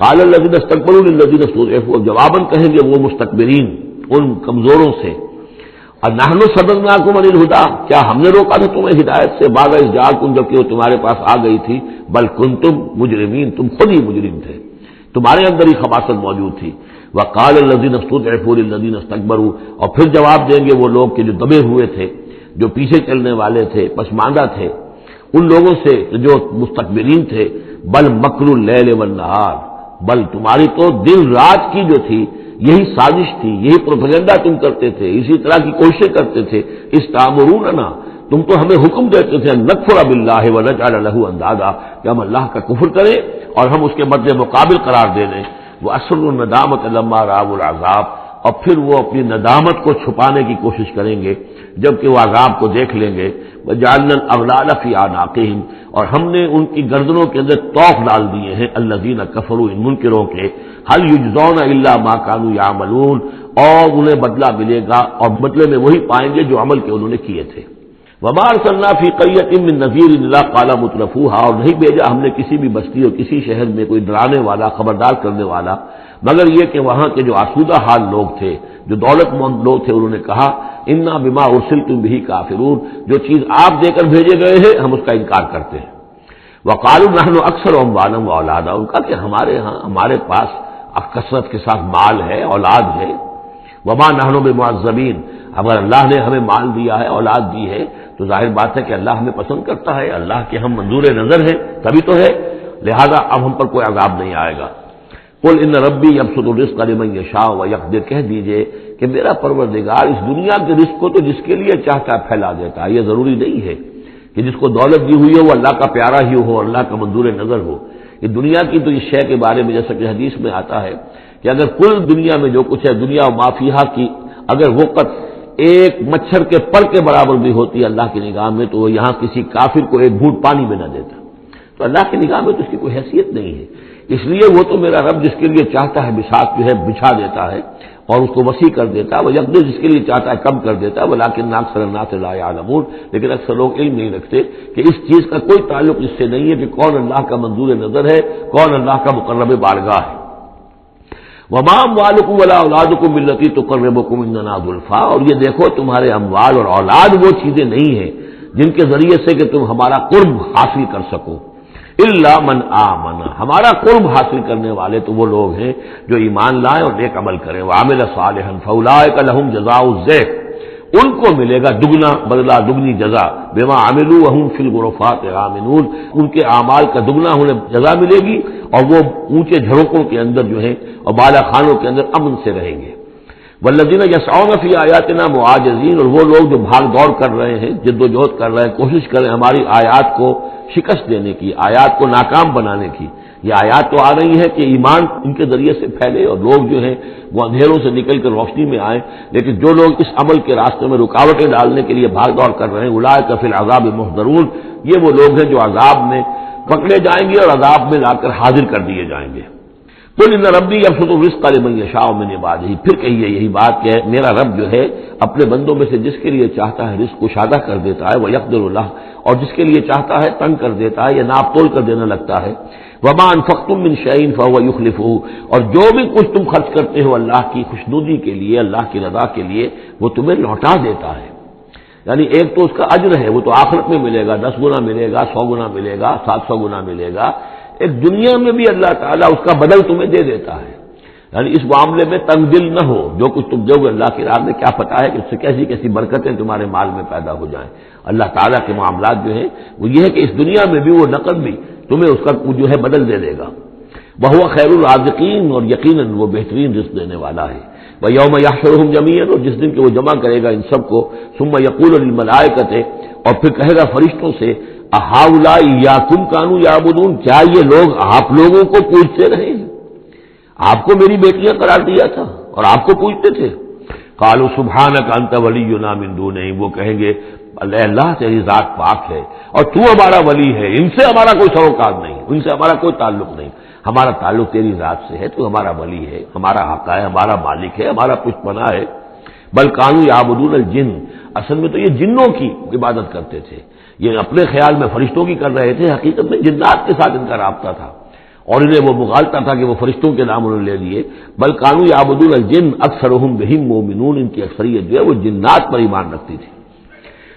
قال الذین استکبروا للذین استضعفوا، جواباً کہیں گے وہ مستکبرین ان کمزوروں سے، نحن صددناکم عن الہدی، کیا ہم نے روکا تھا تمہیں ہدایت سے، بعد اذ جاءکم، جبکہ وہ تمہارے پاس آ گئی تھی، بل کنتم مجرمین، تم خود ہی مجرم تھے، تمہارے اندر ہی خباثت موجود تھی۔ وقال الذین استضعفوا للذین استکبروا، اور پھر جواب دیں گے وہ لوگ کہ جو دبے ہوئے تھے، جو پیچھے چلنے والے تھے، پسماندہ تھے، ان لوگوں سے جو مستکبرین تھے، بل مکر اللیل والنہار، بل تمہاری تو دن رات کی جو تھی یہی سازش تھی، یہی پروپیگنڈا تم کرتے تھے، اسی طرح کی کوششیں کرتے تھے، استعمروننا، تم تو ہمیں حکم دیتے تھے نکفر باللہ ونجعل لہ اندادا کہ ہم اللہ کا کفر کریں اور ہم اس کے مد مقابل قرار دے دیں. وہ اسر الندامت لما رأوا العذاب، اور پھر وہ اپنی ندامت کو چھپانے کی کوشش کریں گے جبکہ وہ عذاب کو دیکھ لیں گے. وجعلنا الاغلال فی اعناقہم، اور ہم نے ان کی گردنوں کے اندر طوق ڈال دیے ہیں الذین کفروا، ان منکروں کے. هل یجزون الا ما كانوا يعملون، اور انہیں بدلہ ملے گا اور بدلے میں وہی پائیں گے جو عمل کے انہوں نے کیے تھے. وما ارسلنا فی قریۃ من نذیر الا قال مترفوها، اور نہیں بھیجا ہم نے کسی بھی بستی اور کسی شہر میں کوئی ڈرانے والا خبردار کرنے والا مگر یہ کہ وہاں کے جو آسودہ حال لوگ تھے، جو دولت مند لوگ تھے، انہوں نے کہا انا بما ارسلتم به کافرون، جو چیز آپ دے کر بھیجے گئے ہیں ہم اس کا انکار کرتے ہیں. وقالوا نحن اکثر اموالا واولادا، ان کا کہ ہمارے ہاں ہمارے پاس کثرت کے ساتھ مال ہے، اولاد ہے. وما نحن بمعذبین، اگر اللہ نے ہمیں مال دیا ہے، اولاد دی ہے، تو ظاہر بات ہے کہ اللہ ہمیں پسند کرتا ہے، اللہ کے ہم منظور نظر ہیں تبھی تو ہے، لہذا اب ہم پر کوئی عذاب نہیں آئے گا. قل ان ربی یبسط الرزق لمن یشاء ویقدر، کہہ دیجئے کہ میرا پروردگار اس دنیا کے رزق کو تو جس کے لیے چاہتا ہے پھیلا دیتا ہے. یہ ضروری نہیں ہے کہ جس کو دولت دی ہوئی ہو وہ اللہ کا پیارا ہی ہو، اللہ کا منظور نظر ہو. یہ دنیا کی تو اس شے کے بارے میں جیسا کہ حدیث میں آتا ہے کہ اگر کل دنیا میں جو کچھ ہے، دنیا و ما فیہا کی اگر وقت ایک مچھر کے پر کے برابر بھی ہوتی ہے اللہ کی نگاہ میں، تو وہ یہاں کسی کافر کو ایک گھونٹ پانی میں نہ دیتا. تو اللہ کی نگاہ میں تو اس کی کوئی حیثیت نہیں ہے. اس لیے وہ تو میرا رب جس کے لیے چاہتا ہے بساط جو ہے بچھا دیتا ہے اور اس کو وسیع کر دیتا ہے، وہ یقدر جس کے لیے چاہتا ہے کم کر دیتا ہے. ولیکن اکثر الناس لا یعلمون، لیکن اکثر لوگ علم نہیں رکھتے کہ اس چیز کا کوئی تعلق اس سے نہیں ہے کہ کون اللہ کا منظور نظر ہے، کون اللہ کا مقرب بارگاہ ہے. وما اموالکم ولا اولادکم بالتی تقربکم عندنا زلفیٰ، اور یہ دیکھو تمہارے اموال اور اولاد وہ چیزیں نہیں ہیں جن کے ذریعے سے کہ تم ہمارا قرب حاصل کر سکو. الا من آمن، ہمارا قرب حاصل کرنے والے تو وہ لوگ ہیں جو ایمان لائیں اور نیک عمل کریں. وعمل صالحا فاولئک لهم جزاء الضعف، ان کو ملے گا دگنا بدلہ، دگنی جزا. بما عملوا وهم فی الغرفات آمنون، ان کے اعمال کا دگنا انہیں جزا ملے گی اور وہ اونچے جھروکوں کے اندر جو ہیں اور بالا خانوں کے اندر امن سے رہیں گے. والذین یسعون فی آیاتنا معاجزین، اور وہ لوگ جو بھاگ دوڑ کر رہے ہیں، جد و جہد کر رہے ہیں، کوشش کر رہے ہیں ہماری آیات کو شکست دینے کی، آیات کو ناکام بنانے کی. یہ آیات تو آ رہی ہے کہ ایمان ان کے ذریعے سے پھیلے اور لوگ جو ہیں وہ اندھیروں سے نکل کر روشنی میں آئیں، لیکن جو لوگ اس عمل کے راستے میں رکاوٹیں ڈالنے کے لیے بھاگ دوڑ کر رہے ہیں اولئک فی العذاب محضرون، یہ وہ لوگ ہیں جو عذاب میں پکڑے جائیں گے اور عذاب میں لا کر حاضر کر دیے جائیں گے. قل ان ربی یبسط الرزق لمن یشاء من عبادہ، پھر کہیے یہی بات کہ میرا رب جو ہے اپنے بندوں میں سے جس کے لیے چاہتا ہے رزق کشادہ کر دیتا ہے، ویقدر له، اور جس کے لیے چاہتا ہے تنگ کر دیتا ہے یا ناپ تول کر دینے لگتا ہے. وما انفقتم من شیء فهو یخلفه، اور جو بھی کچھ تم خرچ کرتے ہو اللہ کی خوشنودی کے لیے، اللہ کی رضا کے لیے، وہ تمہیں لوٹا دیتا ہے. یعنی ایک تو اس کا اجر ہے، وہ تو آخرت میں ملے گا، 10 گنا ملے گا، 100 گنا ملے گا، 700 گنا ملے گا. ایک دنیا میں بھی اللہ تعالیٰ اس کا بدل تمہیں دے دیتا ہے. یعنی اس معاملے میں تنگ دل نہ ہو، جو کچھ تم دو گے اللہ کی راہ میں کیا پتہ ہے کہ اس سے کیسی کیسی برکتیں تمہارے مال میں پیدا ہو جائیں. اللہ تعالیٰ کے معاملات جو ہیں وہ یہ ہے کہ اس دنیا میں بھی وہ نقد بھی تمہیں اس کا جو ہے بدل دے دے گا. وہو خیر الرازقین، اور یقیناً وہ بہترین رزق دینے والا ہے. ویوم یحشرہم جمیعا، اور جس دن کہ وہ جمع کرے گا ان سب کو، ثم یقول للملائکۃ، اور پھر کہے گا فرشتوں سے، اہؤلاء ایاکم کانوا یعبدون، کیا یہ لوگ آپ لوگوں کو پوجتے رہے ہیں؟ آپ کو میری بیٹیاں قرار دیا تھا اور آپ کو پوجتے تھے. قالوا سبحانک انت ولینا من دونہم، وہ کہیں گے اللہ تیری ذات پاک ہے اور تو ہمارا ولی ہے، ان سے ہمارا کوئی سروکار نہیں، ان سے ہمارا کوئی تعلق نہیں، ہمارا تعلق تیری ذات سے ہے، تو ہمارا ولی ہے، ہمارا حق ہے، ہمارا مالک ہے، ہمارا پشت پناہ ہے. بل کانوا یعبدون الجن، اصل میں تو یہ جنوں کی عبادت کرتے تھے. یہ اپنے خیال میں فرشتوں کی کر رہے تھے، حقیقت میں جنات کے ساتھ ان کا رابطہ تھا اور انہیں وہ مغالطہ تھا کہ وہ فرشتوں کے نام انہوں نے لے لیے. بل کانوا یعبدون الجن اکثرهم بهم مؤمنون، ان کی اکثریت جو ہے وہ جنات پر ایمان رکھتی تھی.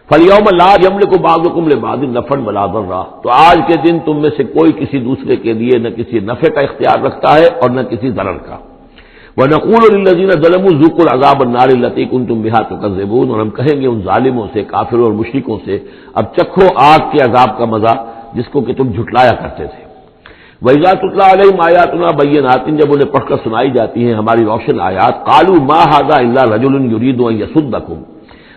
فَالْيَوْمَ لَا يَمْلِكُ بَعْضُكُمْ لِبَعْضٍ نَفْعًا وَلَا ضَرًّا، تو آج کے دن تم میں سے کوئی کسی دوسرے کے لیے نہ کسی نفع کا اختیار رکھتا ہے اور نہ کسی ضرر کا. وَنَقُولُ لِلَّذِينَ ظَلَمُوا ذُوقُوا الْعَذَابَ النَّارِ الَّتِي كُنتُمْ بِهَا تُكَذِّبُونَ، اور ہم کہیں گے ان ظالموں سے، کافروں اور مشرکوں سے، اب چکھو آگ کے عذاب کا مزہ جس کو کہ تم جھٹلایا کرتے تھے. وَإِذَا تُتْلَىٰ عَلَيْهِمْ آيَاتُنَا بَيِّنَاتٍ، جب انہیں پڑھ کر سنائی جاتی ہیں ہماری روشن آیات، قَالُوا مَا هَٰذَا إِلَّا رَجُلٌ يُرِيدُ أَن يَصُدَّكُمْ،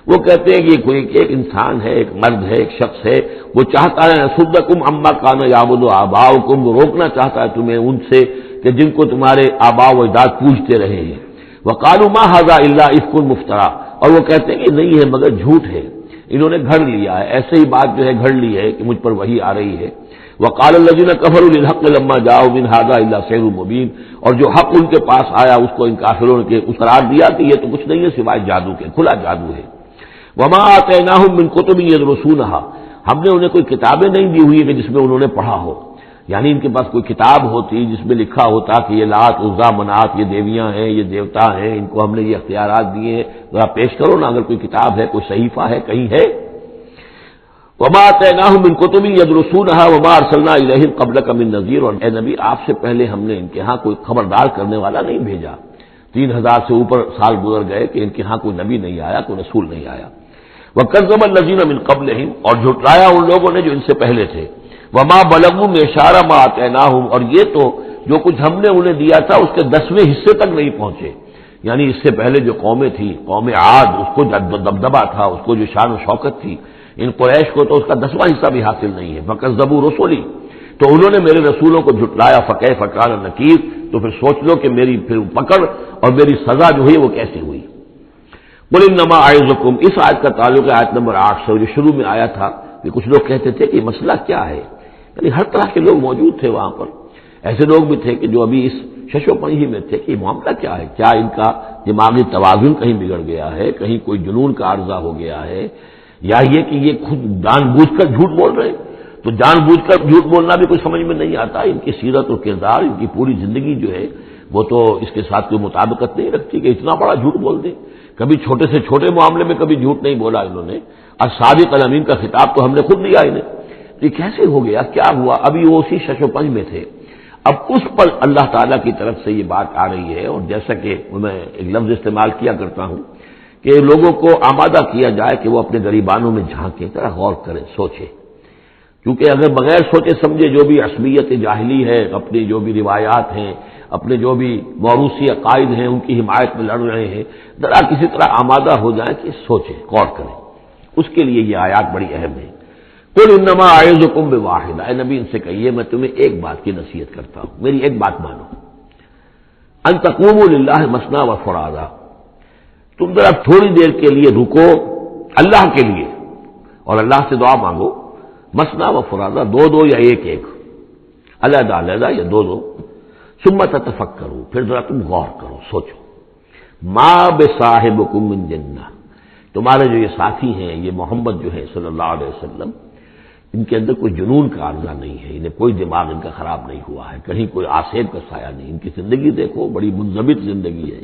وہ کہتے ہیں کہ کوئی ایک انسان ہے، ایک مرد ہے، ایک شخص ہے، وہ چاہتا ہے یصدکم عما کان یعبد آباؤکم، وہ روکنا چاہتا ہے تمہیں ان سے کہ جن کو تمہارے آباء و اجداد پوجتے رہے ہیں۔ وقالوا ما ھذا الا افک مفترا، اور وہ کہتے ہیں کہ نہیں ہے مگر جھوٹ ہے، انہوں نے گھڑ لیا ہے، ایسے ہی بات جو ہے گھڑ لی ہے کہ مجھ پر وحی آ رہی ہے۔ وقال الذين كفروا للحق لما جاءوا من هذا الا سحر مبين، اور جو حق ان کے پاس آیا اس کو ان کافروں نے قرار دیا کہ یہ تو کچھ نہیں ہے سوائے جادو کے، کھلا جادو ہے۔ وما آتیناہم من کتب یدرسونھا، ہم نے انہیں کوئی کتابیں نہیں دی ہوئی کہ جس میں انہوں نے پڑھا ہو، یعنی ان کے پاس کوئی کتاب ہوتی جس میں لکھا ہوتا کہ یہ لات عزا منات یہ دیویاں ہیں، یہ دیوتا ہیں، ان کو ہم نے یہ اختیارات دیے ہیں، ذرا پیش کرو نا اگر کوئی کتاب ہے، کوئی صحیفہ ہے، کہیں ہے۔ وما آتیناہم من کتب یدرسونھا وما ارسلنا الیہم قبلک من نذیر، اور اے نبی آپ سے پہلے ہم نے ان کے ہاں کوئی خبردار کرنے والا نہیں بھیجا، 3000 سے اوپر سال گزر گئے کہ ان کے ہاں کوئی نبی نہیں آیا، کوئی رسول نہیں آیا۔ وَكَذَّبَ الَّذِينَ مِن قَبْلِهِمْ، اور جھٹلایا ان لوگوں نے جو ان سے پہلے تھے۔ وَمَا بَلَغُوا مِعْشَارَ مَا آتَيْنَاهُمْ، اور یہ تو جو کچھ ہم نے انہیں دیا تھا اس کے 10ویں حصے تک نہیں پہنچے، یعنی اس سے پہلے جو قومیں تھیں، قوم عاد، اس کو دبدبہ تھا، اس کو جو شان و شوکت تھی، ان قریش کو تو اس کا 10واں حصہ بھی حاصل نہیں ہے۔ فَكَذَّبُوا رُسُلِي، تو انہوں نے میرے رسولوں کو جھٹلایا، فَكَيْفَ كَانَ نَكِيرِ، تو پھر سوچ لو کہ میری پھر پکڑ اور میری سزا جو ہوئی وہ کیسی ہوئی۔ قل انما اعظکم، اس آیت کا تعلق ہے آیت نمبر 8 سے، جو شروع میں آیا تھا کہ کچھ لوگ کہتے تھے کہ مسئلہ کیا ہے، یعنی ہر طرح کے لوگ موجود تھے وہاں پر، ایسے لوگ بھی تھے کہ جو ابھی اس شش و پنجی میں تھے کہ یہ معاملہ کیا ہے، کیا ان کا دماغی توازن کہیں بگڑ گیا ہے، کہیں کوئی جنون کا عارضہ ہو گیا ہے، یا یہ کہ یہ خود جان بوجھ کر جھوٹ بول رہے ہیں۔ تو جان بوجھ کر جھوٹ بولنا بھی کچھ سمجھ میں نہیں آتا، ان کی سیرت و کردار، ان کی پوری زندگی جو ہے وہ تو اس کے ساتھ کوئی مطابقت نہیں رکھتی کہ اتنا بڑا جھوٹ بول دیں۔ کبھی چھوٹے سے چھوٹے معاملے میں کبھی جھوٹ نہیں بولا انہوں نے، اور صادق الامین کا خطاب تو ہم نے خود دیا انہیں۔ یہ کیسے ہو گیا، کیا ہوا؟ ابھی وہ اسی شش و پنج میں تھے، اب اس پر اللہ تعالیٰ کی طرف سے یہ بات آ رہی ہے، اور جیسا کہ میں ایک لفظ استعمال کیا کرتا ہوں کہ لوگوں کو آمادہ کیا جائے کہ وہ اپنے گریبانوں میں جھانکیں، ذرا غور کریں، سوچیں، کیونکہ اگر بغیر سوچے سمجھے جو بھی عصبیت جاہلی ہے، اپنی جو بھی روایات ہیں، اپنے جو بھی موروثی عقائد ہیں ان کی حمایت میں لڑ رہے ہیں، ذرا کسی طرح آمادہ ہو جائیں کہ سوچیں، غور کریں، اس کے لیے یہ آیات بڑی اہم ہے۔ قل انما اعظکم بواحد، اے نبی ان سے کہیے میں تمہیں ایک بات کی نصیحت کرتا ہوں، میری ایک بات مانو، ان تقوموا للہ مثنی و فرادا، تم ذرا تھوڑی دیر کے لیے رکو اللہ کے لیے اور اللہ سے دعا مانگو، مثنی و فرادا، دو دو یا ایک ایک، علیحدہ علیحدہ یا دو دو، ثم تتفکروا، پھر ذرا تم غور کرو، سوچو، ما بصاحبکم من جنہ، تمہارے جو یہ ساتھی ہیں، یہ محمد جو ہے صلی اللہ علیہ وسلم، ان کے اندر کوئی جنون کا عارضہ نہیں ہے، انہیں کوئی دماغ ان کا خراب نہیں ہوا ہے، کہیں کوئی آسیب کا سایہ نہیں، ان کی زندگی دیکھو بڑی منضبط زندگی ہے،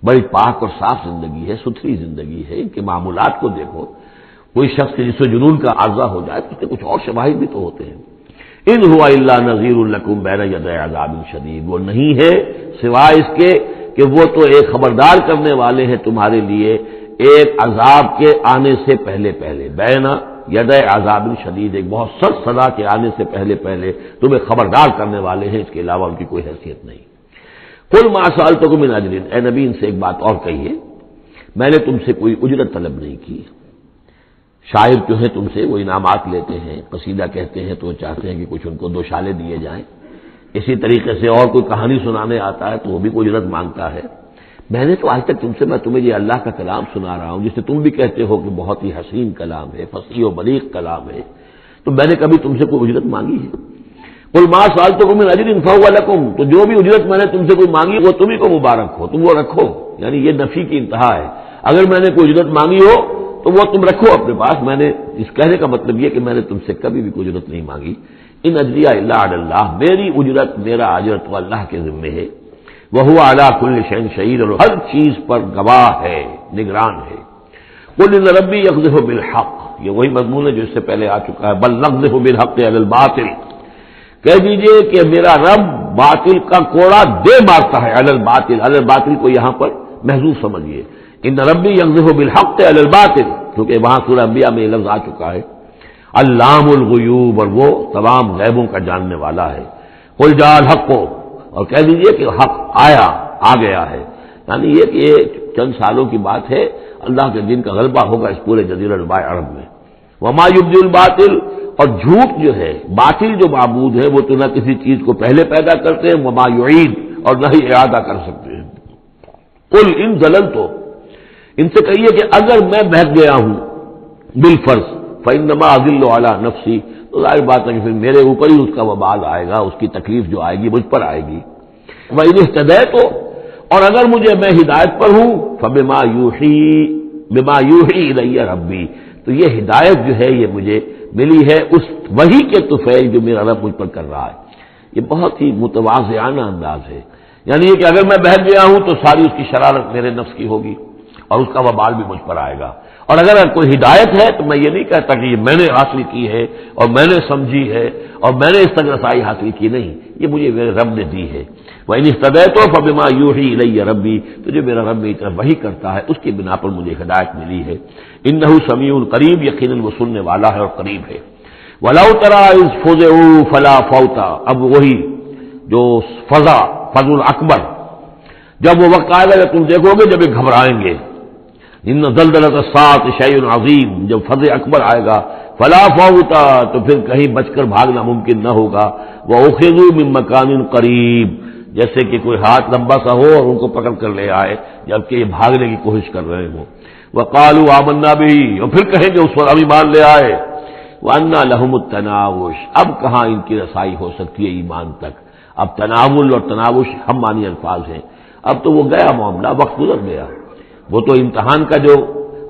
بڑی پاک اور صاف زندگی ہے، ستھری زندگی ہے، ان کے معمولات کو دیکھو، کوئی شخص جس سے جنون کا عارضہ ہو جائے تو اس کے کچھ اور شواہد بھی تو ہوتے ہیں۔ ان ہوا الا نذیر لکم بین یدی عذاب شدید، وہ نہیں ہے سوائے اس کے کہ وہ تو ایک خبردار کرنے والے ہیں تمہارے لیے ایک عذاب کے آنے سے پہلے پہلے، بین یدی عذاب شدید، ایک بہت سخت سزا کے آنے سے پہلے پہلے تمہیں خبردار کرنے والے ہیں، اس کے علاوہ ان کی کوئی حیثیت نہیں۔ قل ما سألتکم من اجر، اے نبی ان سے ایک بات اور کہیے، میں نے تم سے کوئی اجرت طلب نہیں کی۔ شاعر جو ہے تم سے وہ انعامات لیتے ہیں، قصیدہ کہتے ہیں تو وہ چاہتے ہیں کہ کچھ ان کو 2 شالے دیے جائیں، اسی طریقے سے اور کوئی کہانی سنانے آتا ہے تو وہ بھی کوئی اجرت مانگتا ہے۔ میں نے تو آج تک تم سے میں تمہیں یہ اللہ کا کلام سنا رہا ہوں جسے تم بھی کہتے ہو کہ بہت ہی حسین کلام ہے، فصیح و بلیغ کلام ہے، تو میں نے کبھی تم سے کوئی اجرت مانگی ہے؟ قل ما سألتکم من اجر فهو لکم، تو جو بھی اجرت میں نے تم سے کوئی مانگی وہ تمہیں کو مبارک ہو، تم وہ رکھو، یعنی یہ نفی کی انتہا ہے، اگر میں نے کوئی اجرت مانگی ہو تو وہ تم رکھو اپنے پاس، میں نے اس کہنے کا مطلب یہ کہ میں نے تم سے کبھی بھی کوئی اجرت نہیں مانگی۔ ان اجری الا علی اللہ، میری اجرت میرا اجر تو اللہ کے ذمے ہے، وہو علی کل شیء شہید، اور ہر چیز پر گواہ ہے، نگران ہے۔ قل ان ربی یقذف بالحق، یہ وہی مضمون ہے جو اس سے پہلے آ چکا ہے، بل نقذف بالحق علی الباطل، کہہ دیجئے کہ میرا رب باطل کا کوڑا دے مارتا ہے، علی الباطل، علی الباطل کو یہاں پر محذوف سمجھیے، ان ربی یقذف بالحق علی الباطل، کیونکہ وہاں سورہ انبیاء میں یہ لفظ آ چکا ہے، علام الغیوب، اور وہ تمام غیبوں کا جاننے والا ہے۔ قل جاء الحق، اور کہہ دیجئے کہ حق آیا، آ گیا ہے، یعنی یہ کہ یہ چند سالوں کی بات ہے، اللہ کے دین کا غلبہ ہوگا اس پورے جزیرہ نما عرب میں۔ وما یبدی الباطل، اور جھوٹ جو ہے، باطل جو معبود ہے وہ تو نہ کسی چیز کو پہلے پیدا کرتے ہیں، وما یعید، اور نہ ہی اعادہ کر سکتے ہیں۔ قل ان ضللت، ان سے کہیے کہ اگر میں بہک گیا ہوں بالفرض، فانما اضل علی نفسی، تو ظاہر بات ہے کہ پھر میرے اوپر ہی اس کا وبال آئے گا، اس کی تکلیف جو آئے گی مجھ پر آئے گی۔ وَإِنِ اهْتَدَيْتُ، اور اگر میں ہدایت پر ہوں، بما یوحی الی ربی، تو یہ ہدایت جو ہے یہ مجھے ملی ہے اس وحی کے طفیل جو میرا رب مجھ پر کر رہا ہے۔ یہ بہت ہی متواضعانہ انداز ہے، یعنی یہ کہ اگر میں بہک گیا ہوں تو ساری اس کی شرارت میرے نفس کی ہوگی اور اس کا وبال بھی مجھ پر آئے گا، اور اگر کوئی ہدایت ہے تو میں یہ نہیں کہتا کہ یہ میں نے حاصل کی ہے اور میں نے سمجھی ہے اور میں نے اس تک رسائی حاصل کی، نہیں، یہ مجھے میرے رب نے دی ہے۔ وَإِنِ اهْتَدَيْتُ فَبِمَا يُوحِي إِلَيَّ رَبِّي، تو جو میرا رب میری طرف وحی کرتا ہے اس کی بنا پر مجھے ہدایت ملی ہے۔ إِنَّهُ سَمِيعٌ قریب، یقیناً وہ سننے والا ہے اور قریب ہے۔ وَلَوْ تَرَىٰ إِذْ فُزِعُوا فَلَا فَوْتَ، اب وہی جو فضا الاکبر، جب وہ وقت آئے گا جب تم دیکھو گے جب یہ گھبرائیں گے، ان زلزلۃ الساعۃ شیء عظیم، جب فضا اکبر آئے گا، فلا فوت، تو پھر کہیں بچ کر بھاگنا ممکن نہ ہوگا، وَأُخِذُوا مِن مَّكَانٍ قَرِيبٍ، جیسے کہ کوئی ہاتھ لمبا سا ہو اور ان کو پکڑ کر لے آئے جبکہ یہ بھاگنے کی کوشش کر رہے ہوں۔ وَقَالُوا آمَنَّا بِهِ، اور پھر کہیں گے اس پر ہم ایمان لے آئے۔ وَأَنَّىٰ لَهُمُ التَّنَاوُشُ، اب کہاں ان کی رسائی ہو سکتی ہے ایمان تک؟ اب تناول اور تناوش ہم معنی الفاظ ہیں، اب تو وہ گیا معاملہ، وقت گزر گیا، وہ تو امتحان کا جو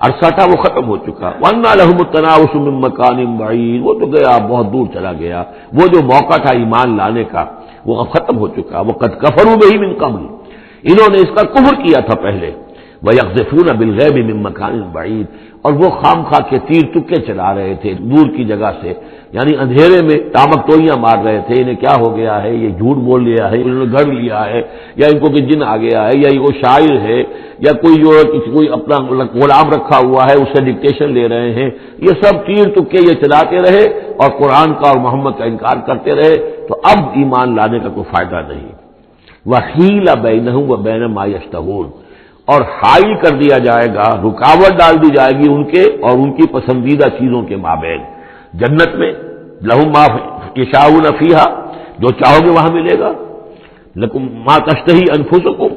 عرصہ تھا وہ ختم ہو چکا۔ وَأَنَّىٰ لَهُمُ التَّنَاوُشُ مِن مَّكَانٍ بَعِيدٍ، وہ تو گیا، بہت دور چلا گیا، وہ جو موقع تھا ایمان لانے کا وہ اب ختم ہو چکا۔ وَقَدْ كَفَرُوا بِهِ مِن قَبْلُ، انہوں نے اس کا کفر کیا تھا پہلے۔ وَيَقْذِفُونَ بِالْغَيْبِ مِن مَّكَانٍ بَعِيدٍ، اور وہ خام خواہ کے تیر تکے چلا رہے تھے دور کی جگہ سے، یعنی اندھیرے میں ٹامک ٹوئیاں مار رہے تھے، انہیں کیا ہو گیا ہے، یہ جھوٹ بول لیا ہے، انہوں نے گھڑ لیا ہے، یا ان کو کہ جن آ گیا ہے، یا وہ شاعر ہے، یا کوئی جو کوئی اپنا غلام رکھا ہوا ہے اس سے ڈکٹیشن لے رہے ہیں، یہ سب تیر تکے یہ چلاتے رہے اور قرآن کا اور محمد کا انکار کرتے رہے، تو اب ایمان لانے کا کوئی فائدہ نہیں۔ وَحِيلَ بَيْنَهُمْ وَبَيْنَ مَا يَشْتَهُونَ، اور حائل کر دیا جائے گا، رکاوٹ ڈال دی جائے گی ان کے اور ان کی پسندیدہ چیزوں کے مابین۔ جنت میں لہم ما یشاؤون فیہا، جو چاہو گے وہاں ملے گا، لکم ما تشتہی انفسکم،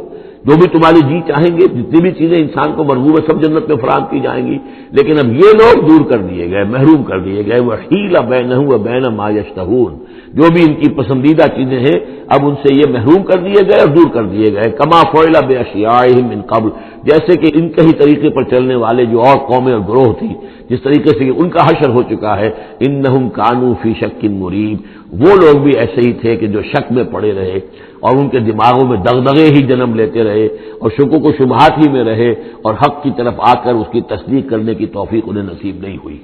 جو بھی تمہاری جی چاہیں گے، جتنی بھی چیزیں انسان کو مرغوب ہے سب جنت میں فراہم کی جائیں گی، لیکن اب یہ لوگ دور کر دیے گئے، محروم کر دیے گئے۔ وحیل بینہم وبین ما یشتہون، جو بھی ان کی پسندیدہ چیزیں ہیں اب ان سے یہ محروم کر دیے گئے اور دور کر دیے گئے۔ کما فعل باشیاءہم من قبل، جیسے کہ ان کے ہی طریقے پر چلنے والے جو اور قومیں اور گروہ تھی، جس طریقے سے ان کا حشر ہو چکا ہے۔ انہم کانوا فی شک مریب، وہ لوگ بھی ایسے ہی تھے کہ جو شک میں پڑے رہے اور ان کے دماغوں میں دغدغے ہی جنم لیتے رہے اور شکوک و شبہات ہی میں رہے، اور حق کی طرف آ کر اس کی تصدیق کرنے کی توفیق انہیں نصیب نہیں ہوئی۔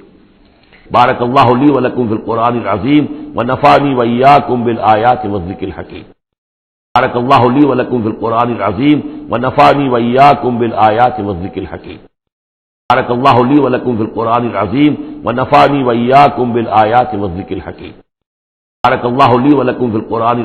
بارک اللہ لی و لکم فی القرآن العظیم ونفعنی وإیاکم بالآیات والذکر الحکیم۔ بارک اللہ لی و لکم فی القرآن العظیم ونفعنی وإیاکم بالآیات والذکر الحکیم۔ بارک اللہ لی و لکم فی القرآن العظیم ونفعنی وإیاکم بالآیات والذکر الحکیم۔ بارک اللہ لی و لکم فی القرآن العظیم۔